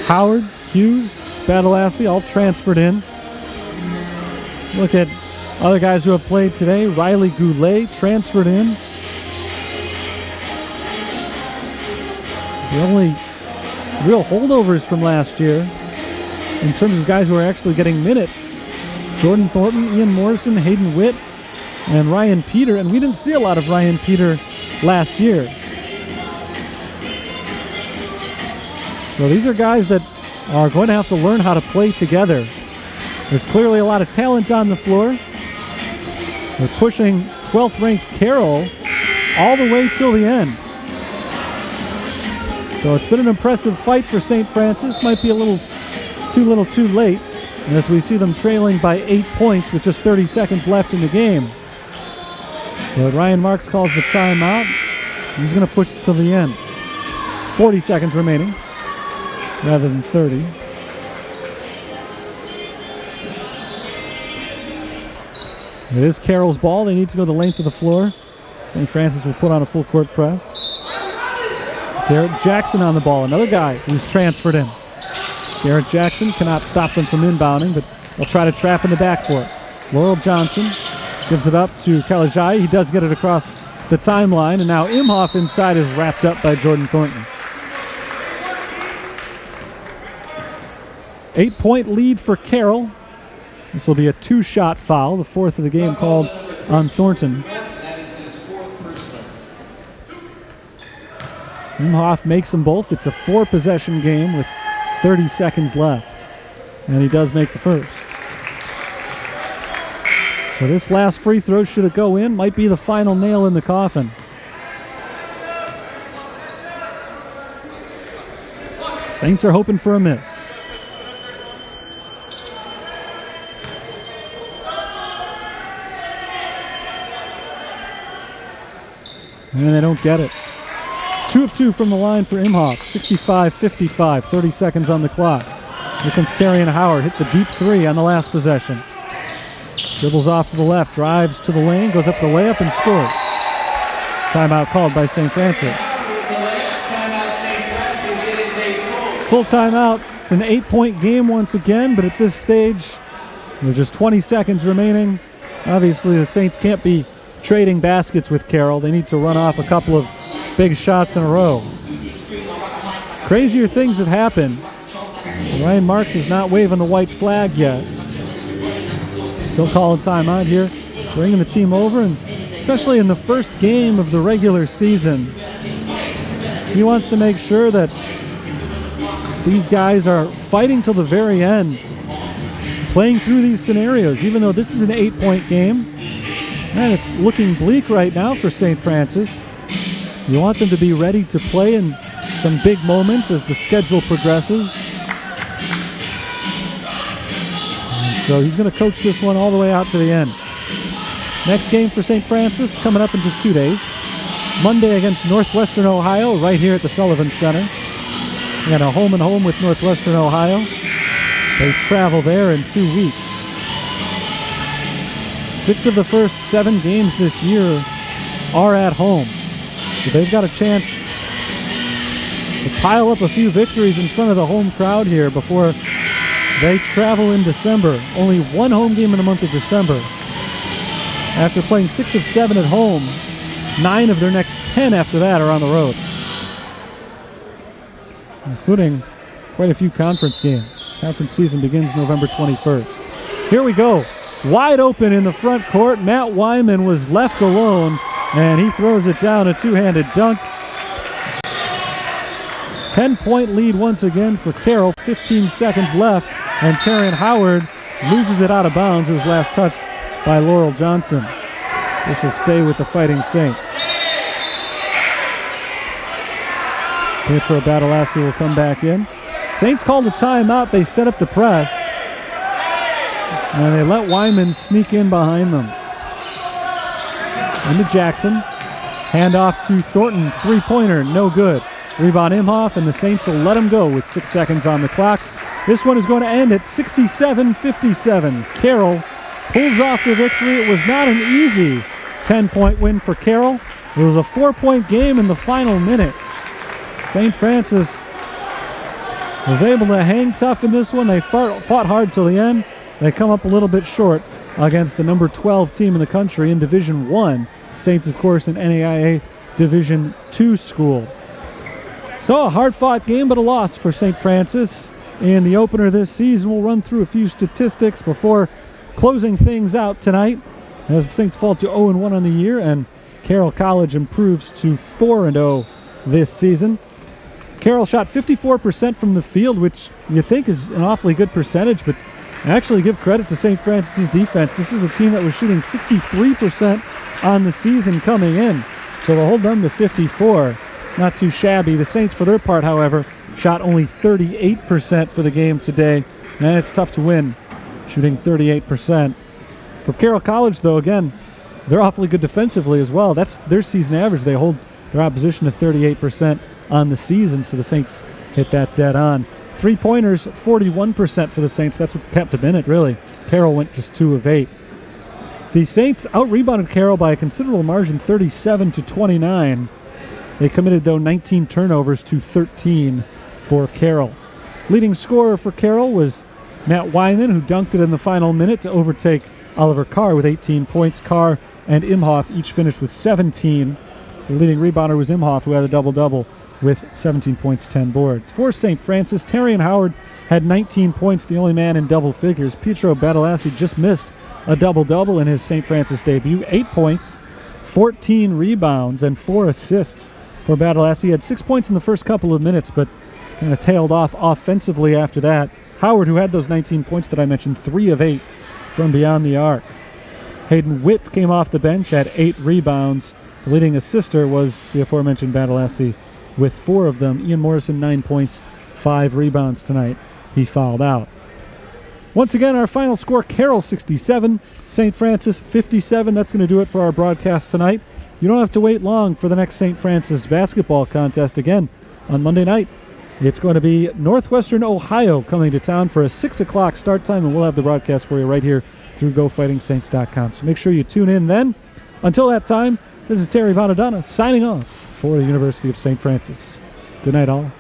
Howard, Hughes, Badalassi, all transferred in. Look at other guys who have played today. Riley Goulet transferred in. The only real holdovers from last year, in terms of guys who are actually getting minutes, Jordan Thornton, Ian Morrison, Hayden Witt, and Ryan Peter. And we didn't see a lot of Ryan Peter last year. So these are guys that are going to have to learn how to play together. There's clearly a lot of talent on the floor. They're pushing 12th ranked Carroll all the way till the end. So it's been an impressive fight for St. Francis. Might be a little too late as we see them trailing by 8 points with just 30 seconds left in the game. But Ryan Marks calls the timeout. He's going to push it till the end. 40 seconds remaining rather than 30. It is Carroll's ball. They need to go the length of the floor. St. Francis will put on a full court press. Garrett Jackson on the ball, another guy who's transferred in. Garrett Jackson cannot stop them from inbounding, but they'll try to trap in the backcourt. Laurel Johnson gives it up to Kalajai. He does get it across the timeline, and now Imhoff inside is wrapped up by Jordan Thornton. 8-point lead for Carroll. This will be a 2-shot foul, the 4th of the game called on Thornton. Imhoff makes them both. It's a 4-possession game with 30 seconds left. And he does make the first. So this last free throw, should it go in, might be the final nail in the coffin. Saints are hoping for a miss. And they don't get it. 2 of 2 from the line for Imhoff. 65-55, 30 seconds on the clock. Here comes Terrion Howard, hit the deep 3 on the last possession. Dribbles off to the left, drives to the lane, goes up the layup and scores. Timeout called by St. Francis. Full timeout. It's an 8-point game once again, but at this stage, with just 20 seconds remaining, obviously the Saints can't be trading baskets with Carroll. They need to run off a couple of big shots in a row. Crazier things have happened. Ryan Marks is not waving the white flag yet. Still calling timeout here, bringing the team over, and especially in the first game of the regular season, he wants to make sure that these guys are fighting till the very end, playing through these scenarios. Even though this is an 8-point game, and it's looking bleak right now for St. Francis, you want them to be ready to play in some big moments as the schedule progresses. And so he's going to coach this one all the way out to the end. Next game for St. Francis coming up in just 2 days. Monday against Northwestern Ohio right here at the Sullivan Center. We got a home-and-home with Northwestern Ohio. They travel there in 2 weeks. 6 of the first 7 games this year are at home. So they've got a chance to pile up a few victories in front of the home crowd here before they travel in December. Only 1 home game in the month of December. After playing 6 of 7 at home, 9 of their next 10 after that are on the road, including quite a few conference games. Conference season begins November 21st. Here we go. Wide open in the front court. Matt Wyman was left alone, and he throws it down, a 2-handed dunk. 10-point lead once again for Carroll. 15 seconds left, and Terrion Howard loses it out of bounds. It was last touched by Laurel Johnson. This will stay with the Fighting Saints. Pietro Badalassi will come back in. Saints called a timeout. They set up the press, and they let Wyman sneak in behind them. Into Jackson. Hand off to Thornton. 3-pointer, no good. Rebound Imhoff, and the Saints will let him go with 6 seconds on the clock. This one is going to end at 67-57. Carroll pulls off the victory. It was not an easy 10-point win for Carroll. It was a 4-point game in the final minutes. St. Francis was able to hang tough in this one. They fought hard till the end. They come up a little bit short against the number 12 team in the country in Division I. Saints, of course, an NAIA Division II school. So a hard-fought game, but a loss for St. Francis in the opener this season. We'll run through a few statistics before closing things out tonight as the Saints fall to 0-1 on the year, and Carroll College improves to 4-0 this season. Carroll shot 54% from the field, which you think is an awfully good percentage, but actually give credit to St. Francis's defense. This is a team that was shooting 63% on the season coming in, so to hold them to 54, not too shabby. The Saints, for their part, however, shot only 38% for the game today, and it's tough to win shooting 38%. For Carroll College, though, again, they're awfully good defensively as well. That's their season average. They hold their opposition to 38% on the season, so the Saints hit that dead on. Three-pointers, 41% for the Saints. That's what kept them in it, really. Carroll went just 2 of 8. The Saints out-rebounded Carroll by a considerable margin, 37-29. They committed, though, 19 turnovers to 13 for Carroll. Leading scorer for Carroll was Matt Wyman, who dunked it in the final minute to overtake Oliver Carr with 18 points. Carr and Imhoff each finished with 17. The leading rebounder was Imhoff, who had a double-double with 17 points, 10 boards. For St. Francis, Terrion Howard had 19 points, the only man in double figures. Pietro Badalassi just missed a double-double in his St. Francis debut. 8 points, 14 rebounds, and 4 assists for Badalassi. He had 6 points in the first couple of minutes, but kind of tailed off offensively after that. Howard, who had those 19 points that I mentioned, 3 of 8 from beyond the arc. Hayden Witt came off the bench, had 8 rebounds. The leading assister was the aforementioned Badalassi with 4 of them. Ian Morrison, 9 points, 5 rebounds tonight. He fouled out. Once again, our final score, Carroll 67, St. Francis 57. That's going to do it for our broadcast tonight. You don't have to wait long for the next St. Francis basketball contest again on Monday night. It's going to be Northwestern Ohio coming to town for a 6 o'clock start time, and we'll have the broadcast for you right here through GoFightingSaints.com. So make sure you tune in then. Until that time, this is Terry Bonadonna signing off for the University of St. Francis. Good night, all.